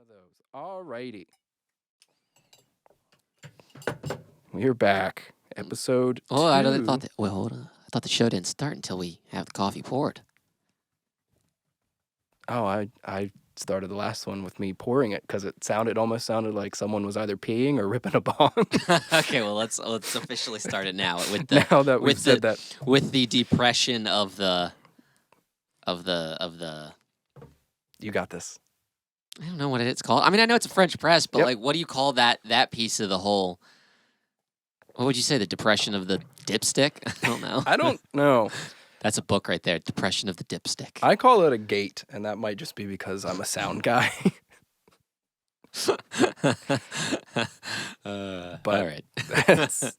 those. Alrighty. We're back. Episode Oh, I 2. thought that. Well, hold on. I thought the show didn't start until we have the coffee poured. Oh, I started the last one with me pouring it because it almost sounded like someone was either peeing or ripping a bong. Okay, well let's officially start it now with the Now that we've said that. with the depression of the. You got this. I don't know what it's called. I mean, I know it's a French press, but Yep. like, what do you call that piece of the whole? What would you say? The depression of the dipstick? I don't know. I don't know. That's a book right there. Depression of the dipstick. I call it a gate, and that might just be because I'm a sound guy. All right. That's,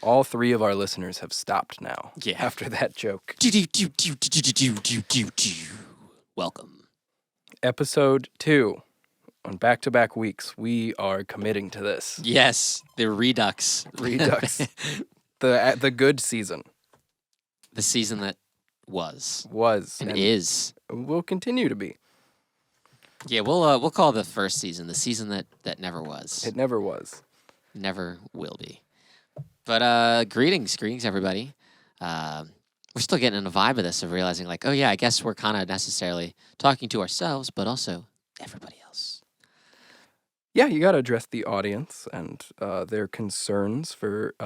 all 3 of our listeners have stopped now. Yeah. After that joke. Welcome. Episode 2. On back-to-back weeks, we are committing to this. Yes, the Redux. Redux. The good season. The season that was And is. will continue to be. Yeah, we'll call the first season the season that never was. It never was. Never will be. But greetings everybody. We're still getting in the vibe of this, of realizing like, oh yeah, I guess we're kind of necessarily talking to ourselves, but also everybody else. Yeah, you got to address the audience and their concerns for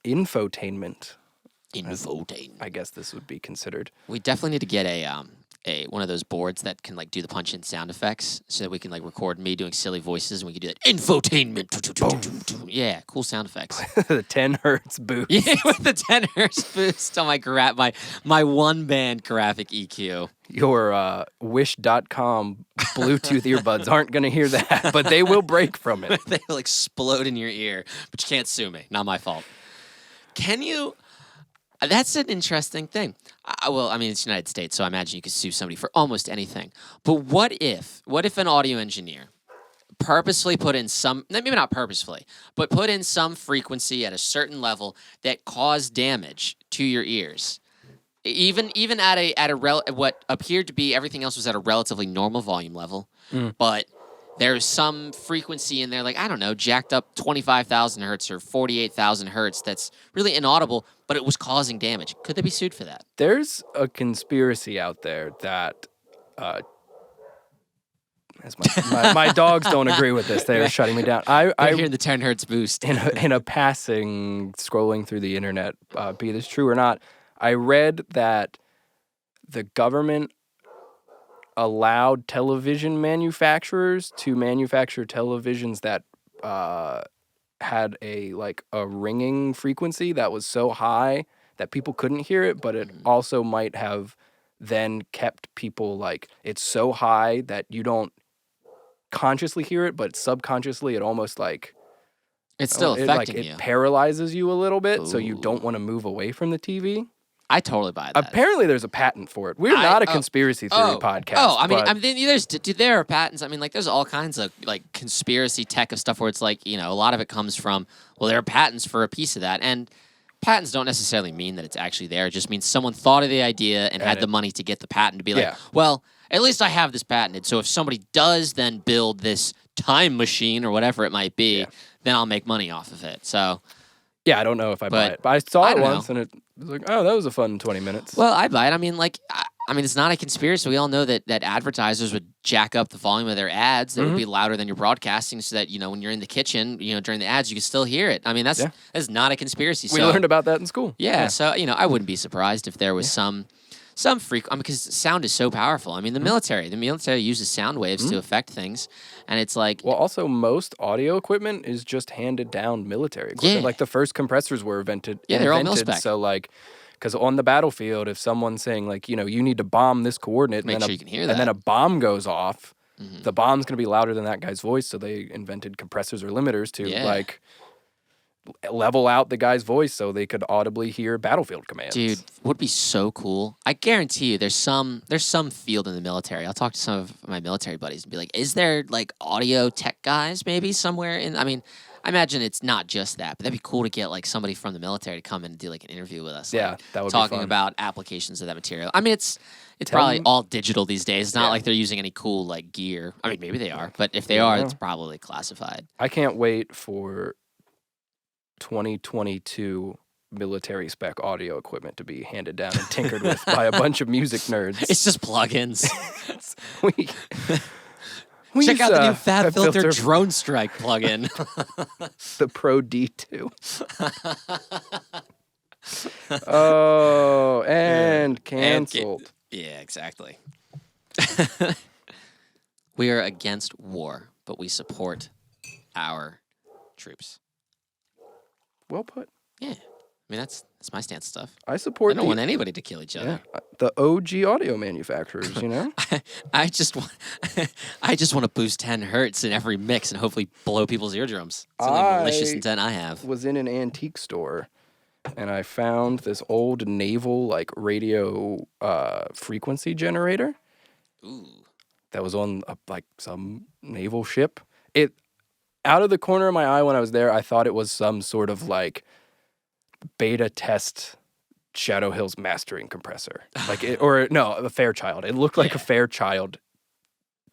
infotainment. Infotainment. I guess this would be considered. We definitely need to get a one of those boards that can like do the punch-in sound effects, so that we can like record me doing silly voices, and we can do that infotainment. Yeah, cool sound effects. The 10 hertz boost. Yeah, with the 10 hertz boost on my one band graphic EQ. Your Wish.com Bluetooth earbuds aren't going to hear that, but they will break from it. They'll explode in your ear, but you can't sue me. Not my fault. Can you? That's an interesting thing. Well, I mean, it's the United States, so I imagine you could sue somebody for almost anything. But what if an audio engineer purposely put in some, maybe not purposefully, but put in some frequency at a certain level that caused damage to your ears? Even at what appeared to be everything else was at a relatively normal volume level, but there's some frequency in there, like, I don't know, jacked up 25,000 hertz or 48,000 hertz that's really inaudible, but it was causing damage. Could they be sued for that? There's a conspiracy out there that, as my dogs don't agree with this, they're shutting me down. They're hearing the 10 hertz boost. In a passing, scrolling through the internet, be this true or not, I read that the government allowed television manufacturers to manufacture televisions that had a ringing frequency that was so high that people couldn't hear it, but it also might have then kept people like, it's so high that you don't consciously hear it, but subconsciously it almost like It's still affecting you. It paralyzes you a little bit, so you don't want to move away from the TV. I totally buy that. Apparently, there's a patent for it. We're not a conspiracy theory podcast. Oh, I mean, there are patents. I mean, like, there's all kinds of like conspiracy tech of stuff where it's like, you know, a lot of it comes from, well, there are patents for a piece of that, and patents don't necessarily mean that it's actually there. It just means someone thought of the idea and had the money to get the patent to be like, well, at least I have this patented. So if somebody does then build this time machine or whatever it might be, then I'll make money off of it. So. Yeah, I don't know if I buy it, but I saw it once and it was like, oh, that was a fun 20 minutes. Well, I buy it. I mean, like, it's not a conspiracy. We all know that advertisers would jack up the volume of their ads. That would be louder than you're broadcasting, so that, you know, when you're in the kitchen, you know, during the ads, you can still hear it. I mean, that's not a conspiracy. We learned about that in school. Yeah, so, you know, I wouldn't be surprised if there was some freak. I mean, because sound is so powerful. I mean, the military uses sound waves to affect things, and it's like. Well, also most audio equipment is just handed down military equipment. Yeah. Like the first compressors were invented. Yeah, they're all mil-spec. So like, because on the battlefield, if someone's saying like, you know, you need to bomb this coordinate, Make sure you can hear that. and then a bomb goes off, the bomb's gonna be louder than that guy's voice. So they invented compressors or limiters to like level out the guy's voice so they could audibly hear battlefield commands. Dude, would be so cool. I guarantee you there's some field in the military. I'll talk to some of my military buddies and be like, is there like audio tech guys maybe somewhere in, I mean, I imagine it's not just that, but that'd be cool to get like somebody from the military to come in and do like an interview with us. Yeah, like, that would be talking fun. about applications of that material. I mean, it's Tell probably them- all digital these days. It's not Yeah. like they're using any cool like gear. I mean, maybe they are, but if they Yeah. are, it's probably classified. I can't wait for 2022 military spec audio equipment to be handed down and tinkered with by a bunch of music nerds. It's just plugins. we Check use, out the new Fat Fat Filter Filter Drone Strike plugin. the Pro D2. Oh, and canceled. Yeah, exactly. We are against war, but we support our troops. Well put. Yeah. I mean, that's my stance stuff. I I support don't want anybody to kill each other. the OG audio manufacturers, you know? I just want to boost 10 hertz in every mix and hopefully blow people's eardrums. It's the only malicious intent I have. Was in an antique store and I found this old naval like radio frequency generator. Ooh. That was on like some naval ship. It out of the corner of my eye when I was there, I thought it was some sort of like beta test Shadow Hills mastering compressor. Like a Fairchild. It looked like a Fairchild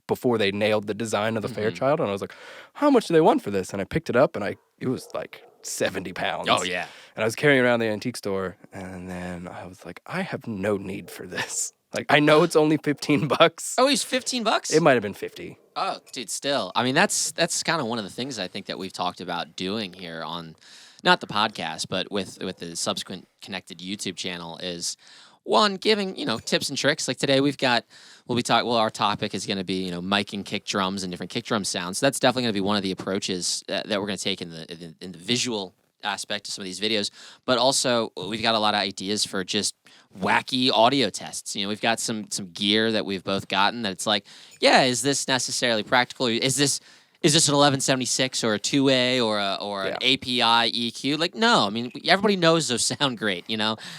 before they nailed the design of the Fairchild, and I was like, how much do they want for this? And I picked it up and it was like 70 pounds. Oh yeah. And I was carrying it around the antique store, and then I was like, I have no need for this. Like, I know it's only $15. Oh, he's $15? It might have been 50. Oh, dude, still. I mean, that's kind of one of the things I think that we've talked about doing here on, not the podcast, but with the subsequent connected YouTube channel is, one, giving, tips and tricks. Like today our topic is going to be, miking kick drums and different kick drum sounds. So that's definitely going to be one of the approaches that we're going to take in the visual aspect of some of these videos. But also, we've got a lot of ideas for just wacky audio tests. We've got some gear that we've both gotten that it's like, yeah, is this necessarily practical? Is this an 1176 or a 2A or an API EQ? Like, no. I mean, everybody knows those sound great,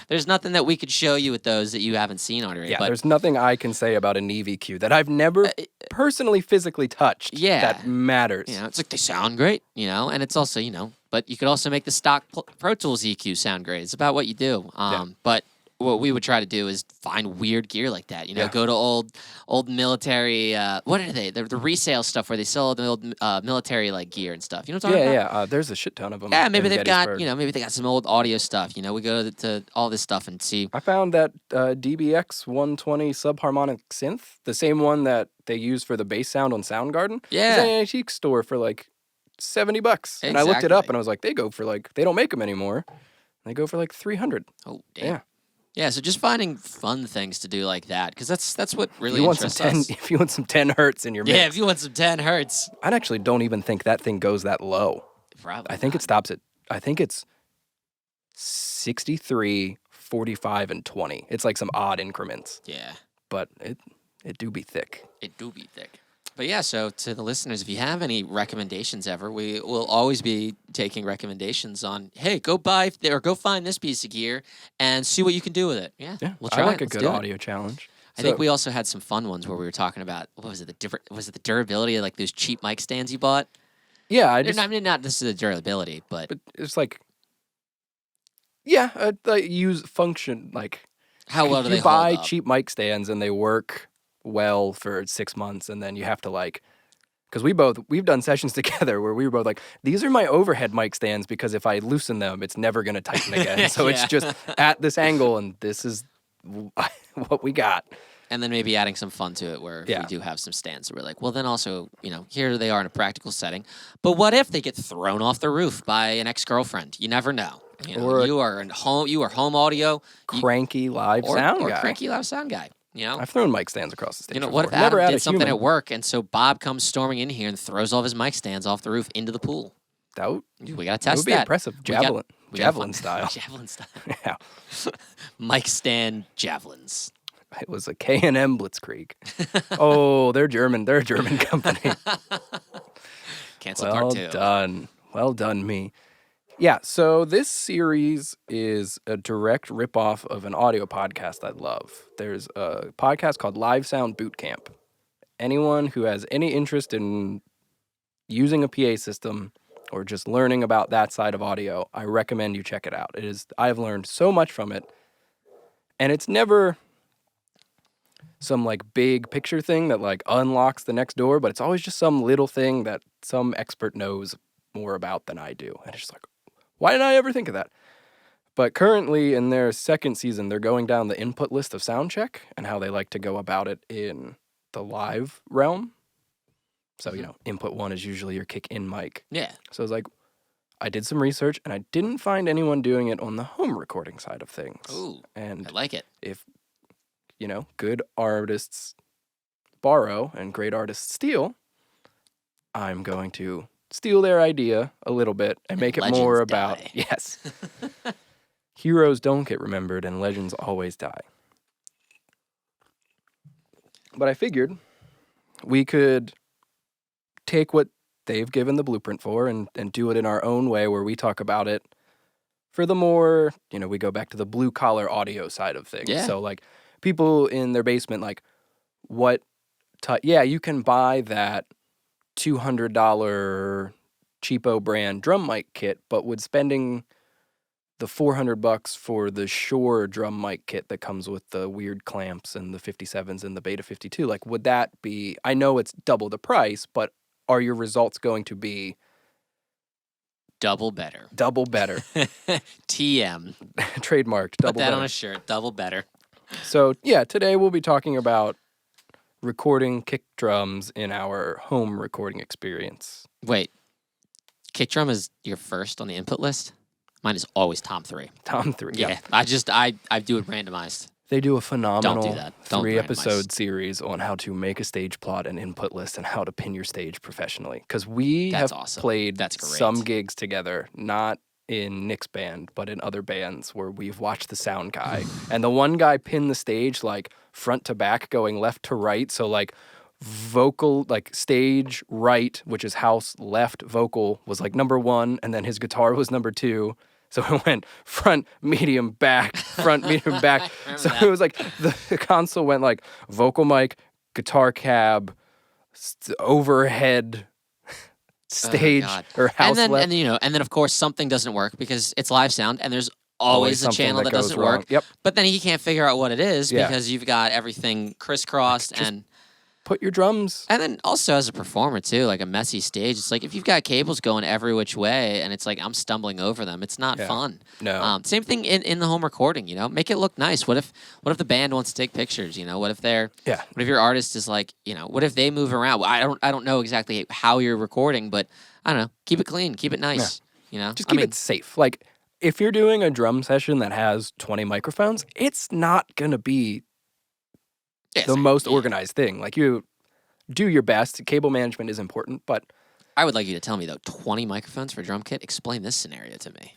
There's nothing that we could show you with those that you haven't seen already. Yeah, but there's nothing I can say about a Neve EQ that I've never personally physically touched that matters. it's like they sound great, and it's also, but you could also make the stock Pro Tools EQ sound great. It's about what you do. But what we would try to do is find weird gear like that. Go to old military. What are they? The resale stuff where they sell the old military like gear and stuff. You know what I'm talking about? Yeah. There's a shit ton of them. Yeah, maybe in they've got Gettysburg. maybe they got some old audio stuff. We go to all this stuff and see. I found that DBX 120 subharmonic synth, the same one that they use for the bass sound on Soundgarden. Yeah. It's at an antique store for like $70. And I looked it up and I was like, they don't make them anymore. They go for like 300. Oh, damn. Yeah. Yeah, so just finding fun things to do like that, because that's what really You want interests some 10, us. if you want some 10 hertz in your mix. Yeah, if you want some 10 hertz. I actually don't even think that thing goes that low. Probably I think not. it stops at, I think it's 63, 45, and 20. It's like some odd increments, Yeah, but it do be thick. it do be thick. But yeah, so to the listeners, if you have any recommendations ever, we will always be taking recommendations on, hey, go buy or go find this piece of gear and see what you can do with it. Yeah, Yeah, we'll try I like it. a Let's good do it. audio challenge. I think we also had some fun ones where we were talking about, what was it, was it the durability of like those cheap mic stands you bought? Yeah, I mean, not this is the durability, but it's like, yeah, use function, like, how well do you they buy hold up? cheap mic stands and they work well for 6 months, and then you have to like, because we've done sessions together where we were both like, these are my overhead mic stands because if I loosen them, it's never going to tighten again. So it's just at this angle, and this is what we got. And then maybe adding some fun to it where we do have some stands that we're like, well, then also, here they are in a practical setting. But what if they get thrown off the roof by an ex-girlfriend? You never know. Or you are home audio. Cranky live sound or guy. cranky live sound guy. I've thrown mic stands across the stage. What if before. Never Adam had did a something human. at work, and so Bob comes storming in here and throws all of his mic stands off the roof into the pool? We got to test that. Would be that. impressive. We got- Javelin. we got Javelin fun- style. Javelin style. Yeah. Mic stand javelins. It was a K&M Blitzkrieg. Oh, they're German. They're a German company. Cancel Well part 2. done. Well done, me. Yeah, so this series is a direct ripoff of an audio podcast I love. There's a podcast called Live Sound Boot Camp. Anyone who has any interest in using a PA system or just learning about that side of audio, I recommend you check it out. I've learned so much from it, and it's never some like big picture thing that like unlocks the next door, but it's always just some little thing that some expert knows more about than I do. And it's just like, why didn't I ever think of that? But currently in their second season, they're going down the input list of soundcheck and how they like to go about it in the live realm. So, input 1 is usually your kick in mic. Yeah. So I was like, I did some research and I didn't find anyone doing it on the home recording side of things. Ooh, and I like it. If, good artists borrow and great artists steal, I'm going to steal their idea a little bit and make it more about, die. yes. Heroes don't get remembered and legends always die. But I figured we could take what they've given the blueprint for and do it in our own way, where we talk about it for the more, we go back to the blue collar audio side of things. Yeah. So like people in their basement, like you can buy that $200 cheapo brand drum mic kit, but would spending the $400 for the Shure drum mic kit that comes with the weird clamps and the 57s and the Beta 52, like, would that be, I know it's double the price, but are your results going to be double better? Double better. TM. Trademarked. Put double that better. on a shirt. Double better. So, yeah, today we'll be talking about recording kick drums in our home recording experience. Wait, kick drum is your first on the input list? Mine is always Tom 3. Tom 3. Yeah. Yep. I do it randomized. They do a phenomenal Don't do that. Don't 3-episode series on how to make a stage plot and input list and how to pin your stage professionally. Because we have played some gigs together, not in Nick's band, but in other bands where we've watched the sound guy. And the one guy pinned the stage like front to back, going left to right. So like vocal, like stage right, which is house, left vocal was like number 1, and then his guitar was number 2. So it went front, medium, back, front, medium, back. So that. It was like the console went like vocal mic, guitar cab, overhead, stage, or house and then, left. And then of course something doesn't work because it's live sound and there's always a channel that doesn't wrong. work. Yep. But then he can't figure out what it is because you've got everything crisscrossed and put your drums. And then also as a performer too, like a messy stage, it's like if you've got cables going every which way and it's like I'm stumbling over them, it's not fun. No. Same thing in the home recording, make it look nice. What if the band wants to take pictures, What if what if your artist is like, what if they move around? I don't know exactly how you're recording, but I don't know. Keep it clean, keep it nice, Just keep it safe. Like if you're doing a drum session that has 20 microphones, it's not going to be the most organized thing. Like you do your best. Cable management is important, but I would like you to tell me though, 20 microphones for a drum kit? Explain this scenario to me.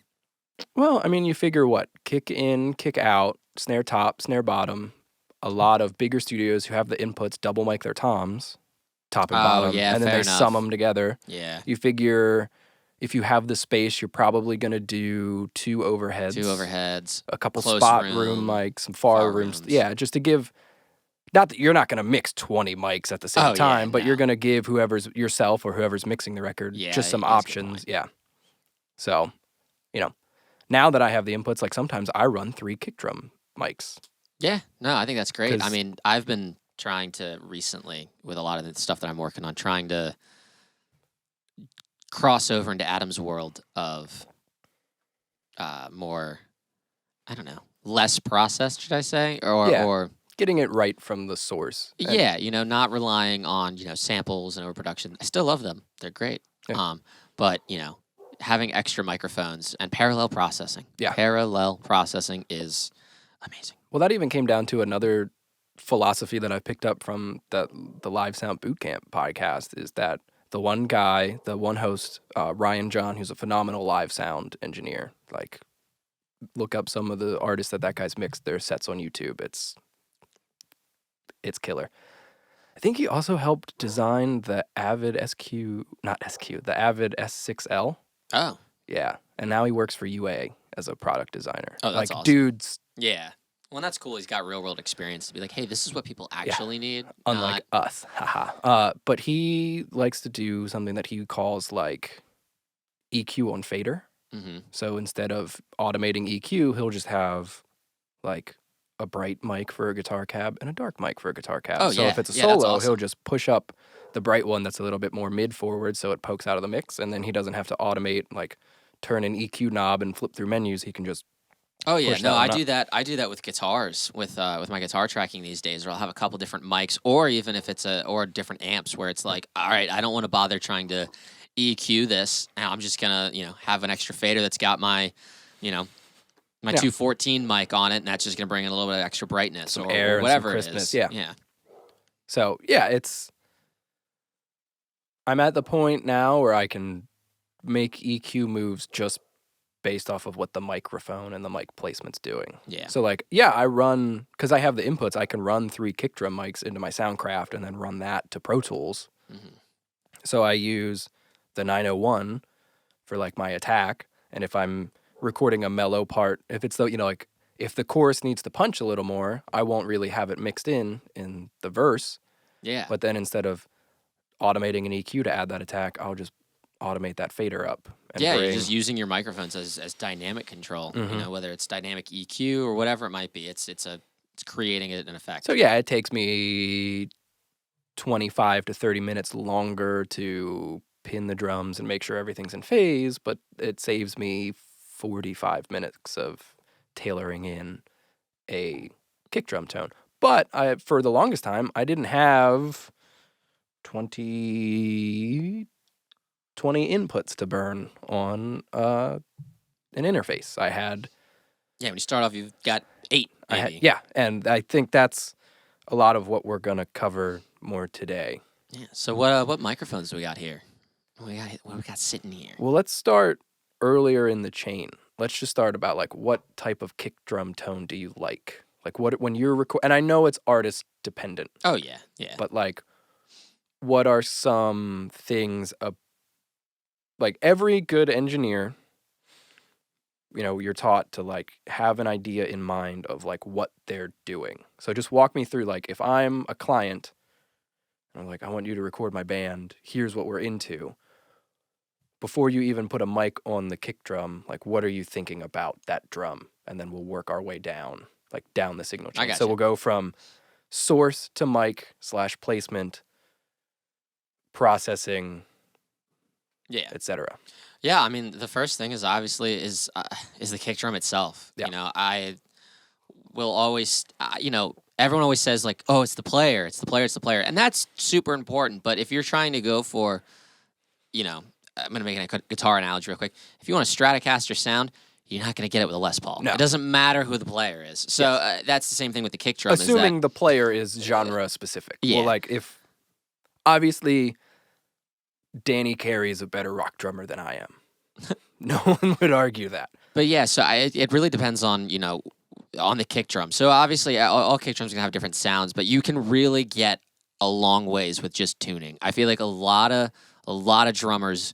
Well, I mean, you figure what? Kick in, kick out, snare top, snare bottom. A lot of bigger studios who have the inputs double mic their toms, top and bottom, and then they sum them together. Yeah. You figure if you have the space, you're probably going to do 2 overheads. A couple spot room mics, some far rooms. Yeah, just to give... Not that you're not going to mix 20 mics at the same time, but you're going to give whoever's yourself or whoever's mixing the record just some options. Yeah. So, now that I have the inputs, like sometimes I run 3 kick drum mics. Yeah. No, I think that's great. I mean, I've been trying to recently, with a lot of the stuff that I'm working on, trying to cross over into Adam's world of more, I don't know, less processed, should I say? Or getting it right from the source. Yeah, not relying on, samples and overproduction. I still love them. They're great. Yeah. But, having extra microphones and parallel processing. Yeah. Parallel processing is amazing. Well, that even came down to another philosophy that I picked up from the Live Sound Bootcamp podcast is that the one guy, the one host, Ryan John, who's a phenomenal live sound engineer, like look up some of the artists that guy's mixed their sets on YouTube. It's killer. I think he also helped design the Avid the Avid S6L. Oh. Yeah. And now he works for UA as a product designer. Oh, that's awesome. Dudes. Yeah. Well, that's cool. He's got real world experience to be like, hey, this is what people actually need. Unlike us. Haha. But he likes to do something that he calls like EQ on fader. Mm-hmm. So instead of automating EQ, he'll just have like a bright mic for a guitar cab and a dark mic for a guitar cab. Oh, So yeah. if it's a Yeah, that's solo, awesome. he'll just push up the bright one that's a little bit more mid forward so it pokes out of the mix, and then he doesn't have to automate, like turn an EQ knob and flip through menus. He can just Oh yeah, push no, that I one up. do that. I do that with guitars, with my guitar tracking these days, where I'll have a couple different mics, or even if it's or different amps, where it's like, all right, I don't want to bother trying to EQ this. Now I'm just gonna, have an extra fader that's got my, you know, my Yeah. 214 mic on it, and that's just gonna bring in a little bit of extra brightness Some or air and some whatever it crispness, is. yeah. Yeah. So yeah, I'm at the point now where I can make EQ moves just based off of what the microphone and the mic placement's doing. Yeah. So like, yeah, I run, because I have the inputs, I can run 3 kick drum mics into my Soundcraft and then run that to Pro Tools. Mm-hmm. So I use the 901 for like my attack, and if I'm recording a mellow part, if it's the, like if the chorus needs to punch a little more, I won't really have it mixed in the verse. Yeah. But then instead of automating an EQ to add that attack, I'll just automate that fader up. And Yeah, bring, you're just using your microphones as dynamic control. Mhm. Whether it's dynamic EQ or whatever it might be, it's creating an effect. So yeah, it takes me 25 to 30 minutes longer to pin the drums and make sure everything's in phase, but it saves me 45 minutes of tailoring in a kick drum tone. But for the longest time, I didn't have 20 inputs to burn on an interface. I had Yeah, when you start off, you've got 8, maybe. yeah, and I think that's a lot of what we're gonna cover more today. Yeah. So what microphones do we got here? What we got sitting here? Well, let's start earlier in the chain. Let's just start about like what type of kick drum tone do you like? Like what when you're and I know it's artist dependent, Oh yeah, yeah. but like what are some things like every good engineer, you're taught to like have an idea in mind of like what they're doing. So just walk me through, like if I'm a client and I'm like, I want you to record my band, here's what we're into. Before you even put a mic on the kick drum, like what are you thinking about that drum? And then we'll work our way down, like down the signal chain. So gotcha. we'll go from source to mic / placement, processing, Yeah. etc. Yeah, I mean, the first thing is obviously is the kick drum itself. Yeah. I will always, everyone always says like, oh, it's the player, and that's super important. But if you're trying to go for, I'm gonna make a guitar analogy real quick. If you want a Stratocaster sound, you're not gonna get it with a Les Paul. No. It doesn't matter who the player is. So that's the same thing with the kick drum. Assuming the player is genre specific. Yeah. Well, like if obviously Danny Carey is a better rock drummer than I am. No one would argue that. But yeah, so it really depends on on the kick drum. So obviously all kick drums are gonna have different sounds, but you can really get a long ways with just tuning. I feel like a lot of drummers,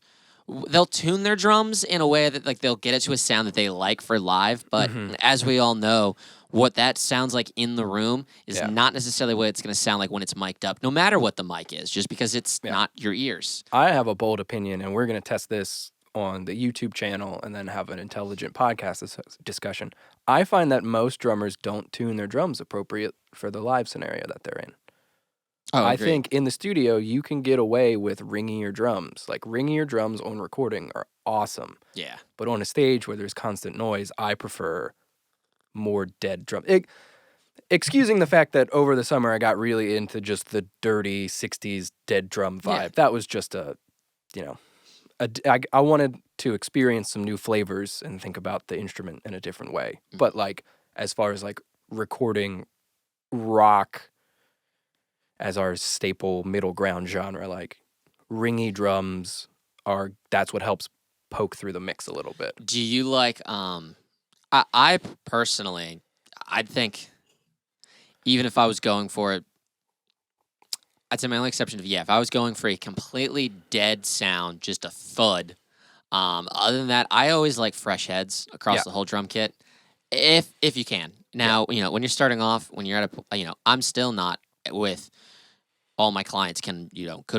they'll tune their drums in a way that like they'll get it to a sound that they like for live, but as we all know, what that sounds like in the room is not necessarily what it's going to sound like when it's mic'd up, no matter what the mic is, just because it's not your ears. I have a bold opinion, and we're going to test this on the YouTube channel and then have an intelligent podcast discussion. I find that most drummers don't tune their drums appropriate for the live scenario that they're in. Oh, I agreed. think in the studio, you can get away with ringier drums. Like, ringier drums on recording are awesome. Yeah. But on a stage where there's constant noise, I prefer more dead drum. Excusing the fact that over the summer, I got really into just the dirty 60s dead drum vibe. Yeah. That was just I wanted to experience some new flavors and think about the instrument in a different way. Mm-hmm. But, like, as far as, like, recording rock as our staple middle ground genre, like ringy drums that's what helps poke through the mix a little bit. Do you like I personally, I'd think even if I was going for it, I'd say my only exception if I was going for a completely dead sound, just a thud. Other than that, I always like fresh heads across the whole drum kit, if you can. Now, when you're starting off, when you're at I'm still not with all my clients could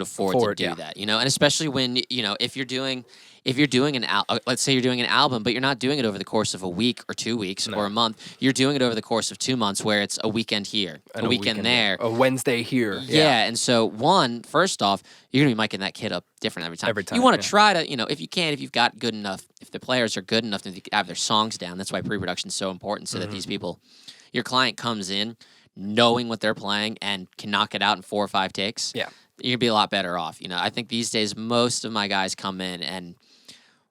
afford to do that, and especially when if you're doing let's say you're doing an album, but you're not doing it over the course of a week or 2 weeks or a month. You're doing it over the course of 2 months, where it's a weekend here, And a weekend there, a Wednesday here. Yeah, and so first off, you're gonna be miking that kid up different every time. Every time, you want to try to, if you can, if you've got good enough, if the players are good enough to have their songs down. That's why pre-production is so important, so that these people, your client comes in knowing what they're playing and can knock it out in 4 or 5 takes. Yeah, you're gonna be a lot better off. I think these days most of my guys come in and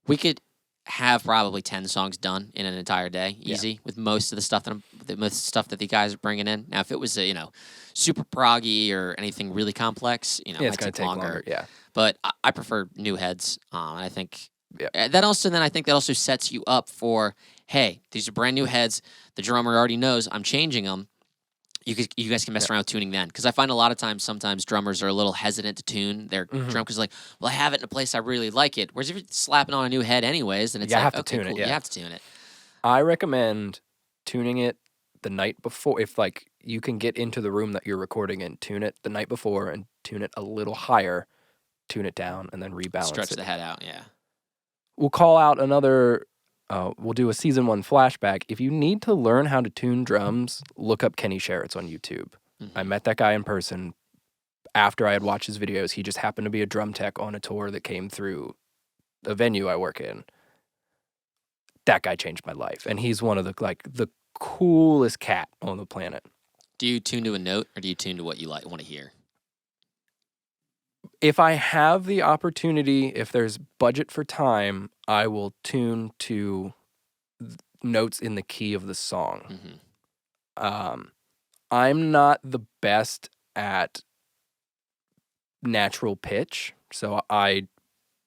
we could have probably 10 songs done in an entire day, easy, with most of the stuff that the guys are bringing in. Now, if it was super proggy or anything really complex, it might take longer. Yeah, but I prefer new heads, and I think that also sets you up for, hey, these are brand new heads. The drummer already knows I'm changing them. You guys can mess around with tuning then, because I find a lot of times sometimes drummers are a little hesitant to tune their drum because like, well, I have it in a place I really like it. Whereas if you're slapping on a new head anyways, then it's have to okay, tune cool. it. Yeah. You have to tune it. I recommend tuning it the night before. If like you can get into the room that you're recording in, tune it the night before and tune it a little higher, tune it down, and then rebalance Stretch it. the head out. Yeah. We'll call out another. We'll do a season 1 flashback. If you need to learn how to tune drums, look up Kenny Sherritt's on YouTube. I met that guy in person after I had watched his videos. He just happened to be a drum tech on a tour that came through the venue I work in. That guy changed my life, and he's one of the coolest cat on the planet. Do you tune to a note, or do you tune to what you want to hear? If I have the opportunity, if there's budget for time, I will tune to notes in the key of the song. I'm not the best at natural pitch, so I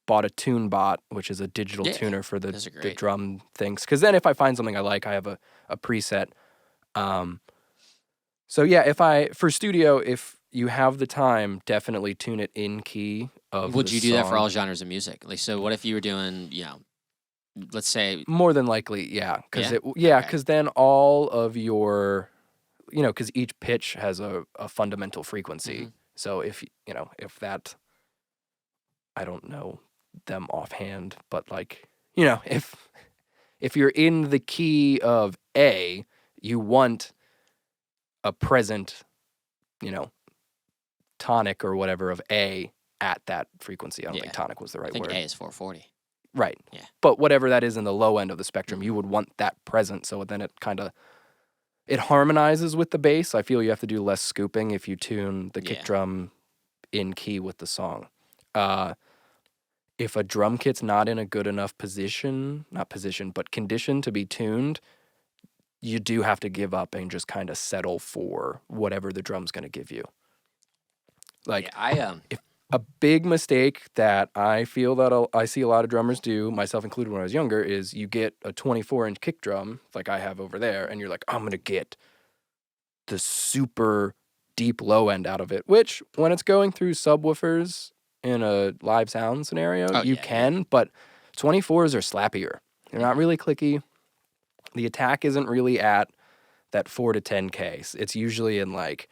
bought a TuneBot, which is a digital tuner for the drum things. Because then if I find something I like, I have a preset. So yeah, for studio, if you have the time, definitely tune it in key of Would the you do that for song. all genres of music? Like, so what if you were doing, let's say... More than likely, yeah. Because Okay. then all of your, because each pitch has a fundamental frequency. So if that, I don't know them offhand, but like, if you're in the key of A, you want a present, tonic or whatever of A at that frequency. I don't think tonic was the right I think word. A is 440. Right. Yeah. But whatever that is in the low end of the spectrum, you would want that present, so then it harmonizes with the bass. I feel you have to do less scooping if you tune the kick drum in key with the song. If a drum kit's not in a good enough condition to be tuned, you do have to give up and just kind of settle for whatever the drum's going to give you. Like, if a big mistake that I feel that I see a lot of drummers do, myself included when I was younger, is you get a 24-inch kick drum, like I have over there, and you're like, I'm going to get the super deep low end out of it, which when it's going through subwoofers in a live sound scenario, you can, but 24s are slappier. They're not really clicky. The attack isn't really at that 4 to 10K. It's usually in like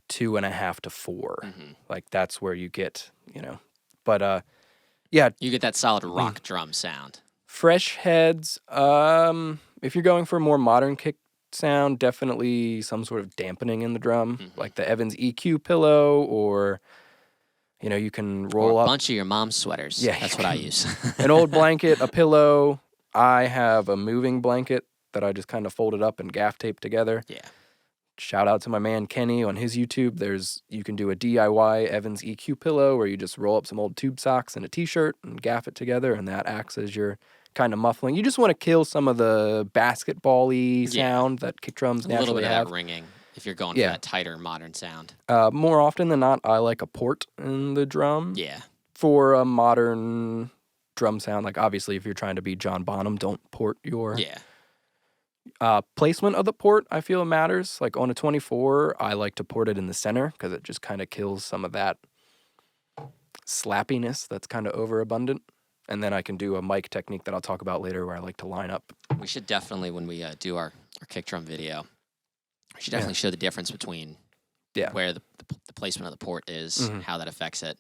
2.5 to 4. Like that's where you get, But yeah, you get that solid rock drum sound. Fresh heads. If you're going for a more modern kick sound, definitely some sort of dampening in the drum, like the Evans EQ pillow, or you can roll up a bunch of your mom's sweaters. Yeah, that's what I use. An old blanket, a pillow. I have a moving blanket that I just kind of folded up and gaff taped together. Yeah. Shout out to my man Kenny on his YouTube. You can do a DIY Evans EQ pillow where you just roll up some old tube socks and a t-shirt and gaff it together, and that acts as your kind of muffling. You just want to kill some of the basketball-y sound that kick drums naturally have. A little bit of that ringing if you're going for that tighter modern sound. More often than not, I like a port in the drum. Yeah. For a modern drum sound, like obviously if you're trying to be John Bonham, don't port your... Yeah. Placement of the port, I feel matters. Like on a 24, I like to port it in the center because it just kind of kills some of that slappiness that's kind of overabundant. And then I can do a mic technique that I'll talk about later where I like to line up. We should definitely, when we do our kick drum video, we should definitely show the difference between Yeah. where the placement of the port is, how that affects it.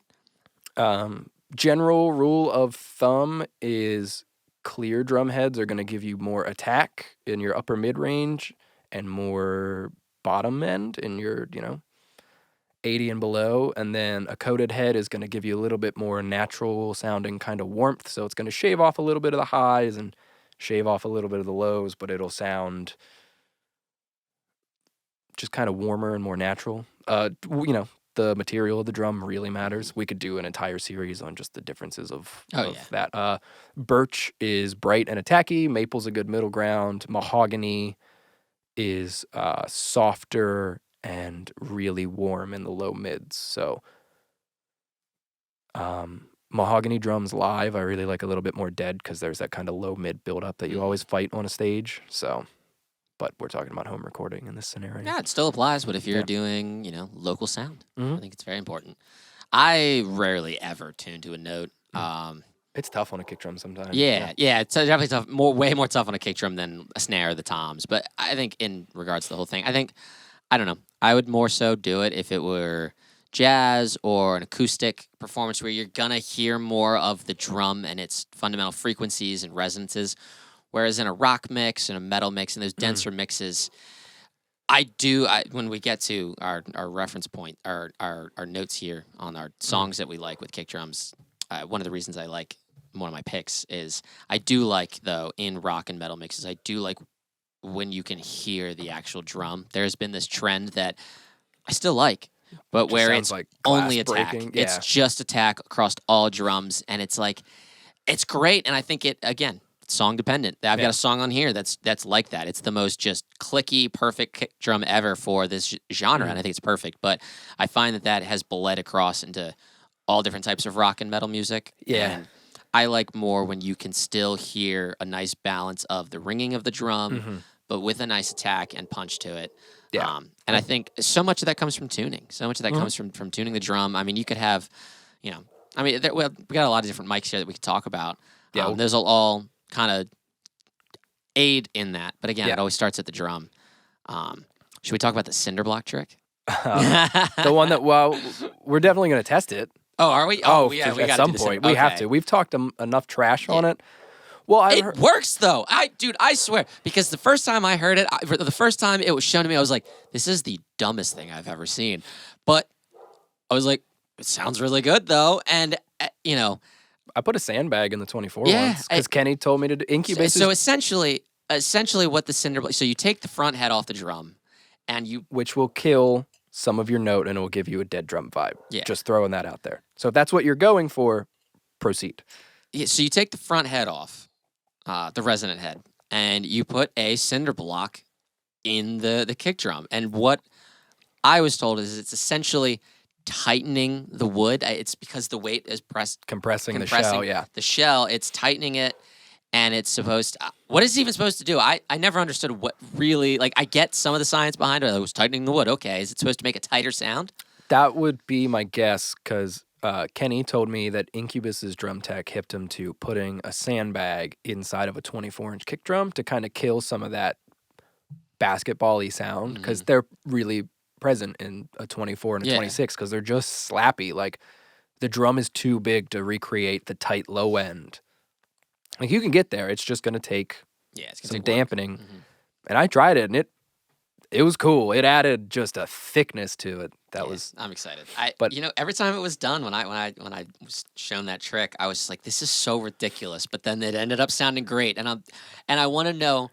General rule of thumb is clear drum heads are going to give you more attack in your upper mid range and more bottom end in your 80 and below, and then a coated head is going to give you a little bit more natural sounding kind of warmth, so it's going to shave off a little bit of the highs and shave off a little bit of the lows, but it'll sound just kind of warmer and more natural. The material of the drum really matters. We could do an entire series on just the differences of that. Birch is bright and attacky. Maple's a good middle ground. Mahogany is softer and really warm in the low mids. So mahogany drums live, I really like a little bit more dead because there's that kind of low mid build up that you always fight on a stage. So, but we're talking about home recording in this scenario. Yeah, it still applies, but if you're doing, local sound, I think it's very important. I rarely ever tune to a note. It's tough on a kick drum sometimes. Yeah, it's definitely tough. Way more tough on a kick drum than a snare or the toms. But I think in regards to the whole thing, I don't know. I would more so do it if it were jazz or an acoustic performance where you're gonna hear more of the drum and its fundamental frequencies and resonances. Whereas in a rock mix and a metal mix and those denser mixes, when we get to our reference point, our notes here on our songs that we like with kick drums, one of the reasons I like one of my picks is I do like, though, in rock and metal mixes, I do like when you can hear the actual drum. There's been this trend that I still like, but where it's like only attack. breaking. It's just attack across all drums, and it's like, it's great, and I think it, again, song dependent. I've got a song on here that's like that. It's the most just clicky, perfect kick drum ever for this genre, and I think it's perfect. But I find that has bled across into all different types of rock and metal music. Yeah. And I like more when you can still hear a nice balance of the ringing of the drum, but with a nice attack and punch to it. Yeah. And I think so much of that comes from tuning. So much of that comes from tuning the drum. I mean, you could have, we got a lot of different mics here that we could talk about. Yeah. Those will all kind of aid in that. But again, it always starts at the drum. Should we talk about the cinder block trick? The one that, we're definitely going to test it. Oh, are we? We at gotta some do point. We have to. We've talked enough trash on it. Well, it works though. I swear, because the first time I heard it, the first time it was shown to me, I was like, this is the dumbest thing I've ever seen. But I was like, it sounds really good though. And, I put a sandbag in the 24 once because Kenny told me to do Incubus. So essentially what the cinder block, so you take the front head off the drum and which will kill some of your note and it will give you a dead drum vibe. Yeah. Just throwing that out there. So if that's what you're going for, proceed. Yeah, so you take the front head off, the resonant head, and you put a cinder block in the kick drum. And what I was told is it's essentially tightening the wood. It's because the weight is compressing the shell. Yeah, the shell. It's tightening it, and it's supposed to. What is it even supposed to do? I never understood what really. Like, I get some of the science behind it. It was tightening the wood. Okay, is it supposed to make a tighter sound? That would be my guess because Kenny told me that Incubus's drum tech hipped him to putting a sandbag inside of a 24-inch kick drum to kind of kill some of that basketball-y sound because they're really present in a 24 and a 26 because they're just slappy. Like, the drum is too big to recreate the tight low end. Like, you can get there. It's just going to take some dampening. And I tried it, and it was cool. It added just a thickness to it. I'm excited. But every time it was done, when I was shown that trick, I was just like, this is so ridiculous. But then it ended up sounding great, and I want to know.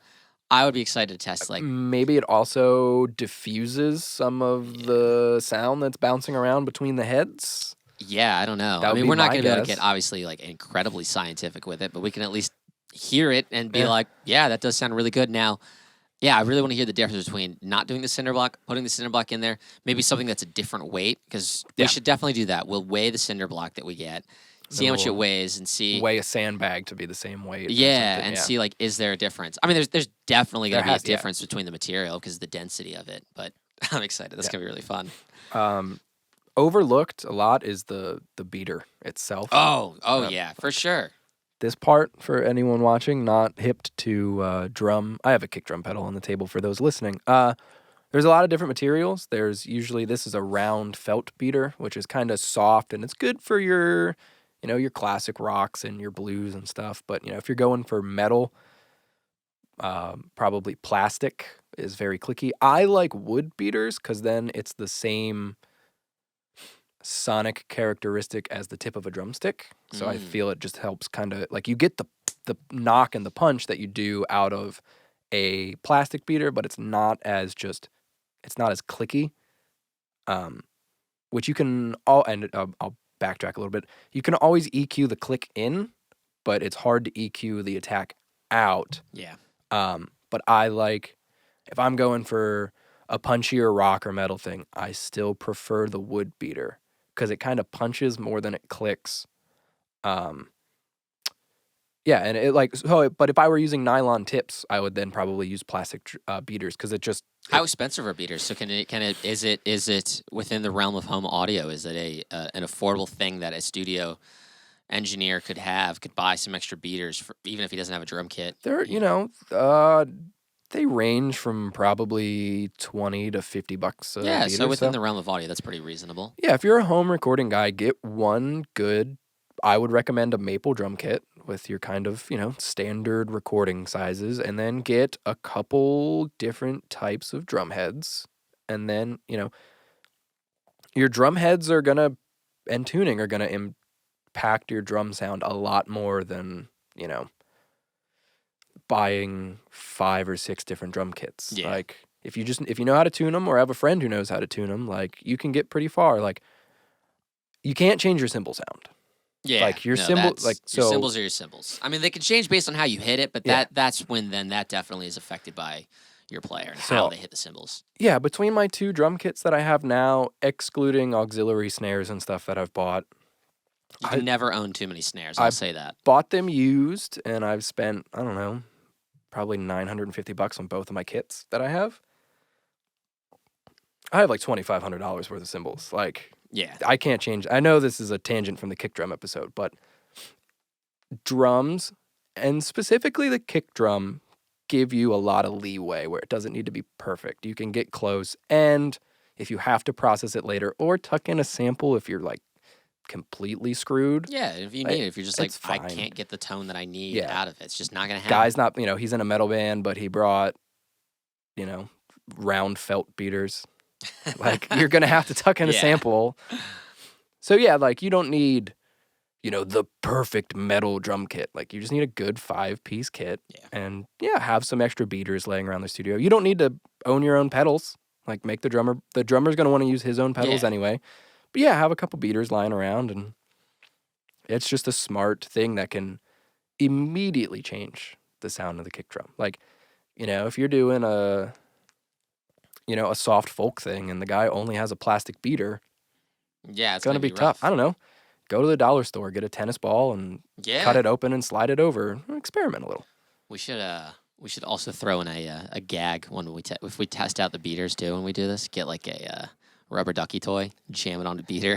I would be excited to test. Like, maybe it also diffuses some of the sound that's bouncing around between the heads. Yeah, I don't know. I mean, we're not going to be able to get obviously like incredibly scientific with it, but we can at least hear it and be like, yeah, that does sound really good. Now, yeah, I really want to hear the difference between not doing the cinder block, putting the cinder block in there, maybe something that's a different weight, because we should definitely do that. We'll weigh the cinder block that we get, see how much it weighs, and see. Weigh a sandbag to be the same weight. Yeah, and see, like, is there a difference? I mean, there's definitely going to be a difference between the material because of the density of it, but I'm excited. That's going to be really fun. Overlooked a lot is the beater itself. Oh, yeah, for sure. This part, for anyone watching, not hipped to drum. I have a kick drum pedal on the table for those listening. There's a lot of different materials. There's usually, this is a round felt beater, which is kind of soft, and it's good for your, your classic rocks and your blues and stuff. But, if you're going for metal, probably plastic is very clicky. I like wood beaters because then it's the same sonic characteristic as the tip of a drumstick. So I feel it just helps kind of, like, you get the knock and the punch that you do out of a plastic beater, but it's not as clicky. Which you can I'll backtrack a little bit. You can always EQ the click in, but it's hard to EQ the attack out. Yeah. But I like, if I'm going for a punchier rock or metal thing, I still prefer the wood beater because it kind of punches more than it clicks. Yeah, and but if I were using nylon tips, I would then probably use plastic beaters because How expensive are beaters? So is it within the realm of home audio? Is it an affordable thing that a studio engineer could buy some extra beaters for, even if he doesn't have a drum kit? They range from probably $20 to $50 a beater. So within the realm of audio, that's pretty reasonable. Yeah, if you're a home recording guy, get one good. I would recommend a maple drum kit with your kind of, standard recording sizes, and then get a couple different types of drum heads. And then, your drum heads and tuning are going to impact your drum sound a lot more than, buying 5 or 6 different drum kits. Yeah. Like, if you know how to tune them or have a friend who knows how to tune them, like, you can get pretty far. Like, you can't change your cymbal sound. Yeah, like your cymbals are your cymbals. I mean, they can change based on how you hit it, but that's when then that definitely is affected by your player and how they hit the cymbals. Yeah, between my 2 drum kits that I have now, excluding auxiliary snares and stuff that I've bought, you can never own too many snares. I'll say that. Bought them used, and I've spent, I don't know, probably $950 on both of my kits that I have. I have like $2,500 worth of cymbals, like. Yeah. I can't change. I know this is a tangent from the kick drum episode, but drums, and specifically the kick drum, give you a lot of leeway where it doesn't need to be perfect. You can get close, and if you have to process it later, or tuck in a sample if you're like completely screwed. Yeah, if you need it. If you're just like, I can't get the tone that I need out of it. It's just not going to happen. Guy's not, he's in a metal band, but he brought, round felt beaters. Like, you're going to have to tuck in a sample. So, yeah, like, you don't need, the perfect metal drum kit. Like, you just need a good 5-piece kit. Yeah. And, have some extra beaters laying around the studio. You don't need to own your own pedals. Like, the drummer's going to want to use his own pedals anyway. But, have a couple beaters lying around. And it's just a smart thing that can immediately change the sound of the kick drum. Like, if you're doing a soft folk thing and the guy only has a plastic beater, it's going to be tough. I don't know. Go to the dollar store, get a tennis ball, and cut it open and slide it over. Experiment a little. We should also throw in a gag when if we test out the beaters too. When we do this, get like a rubber ducky toy, jam it on the beater,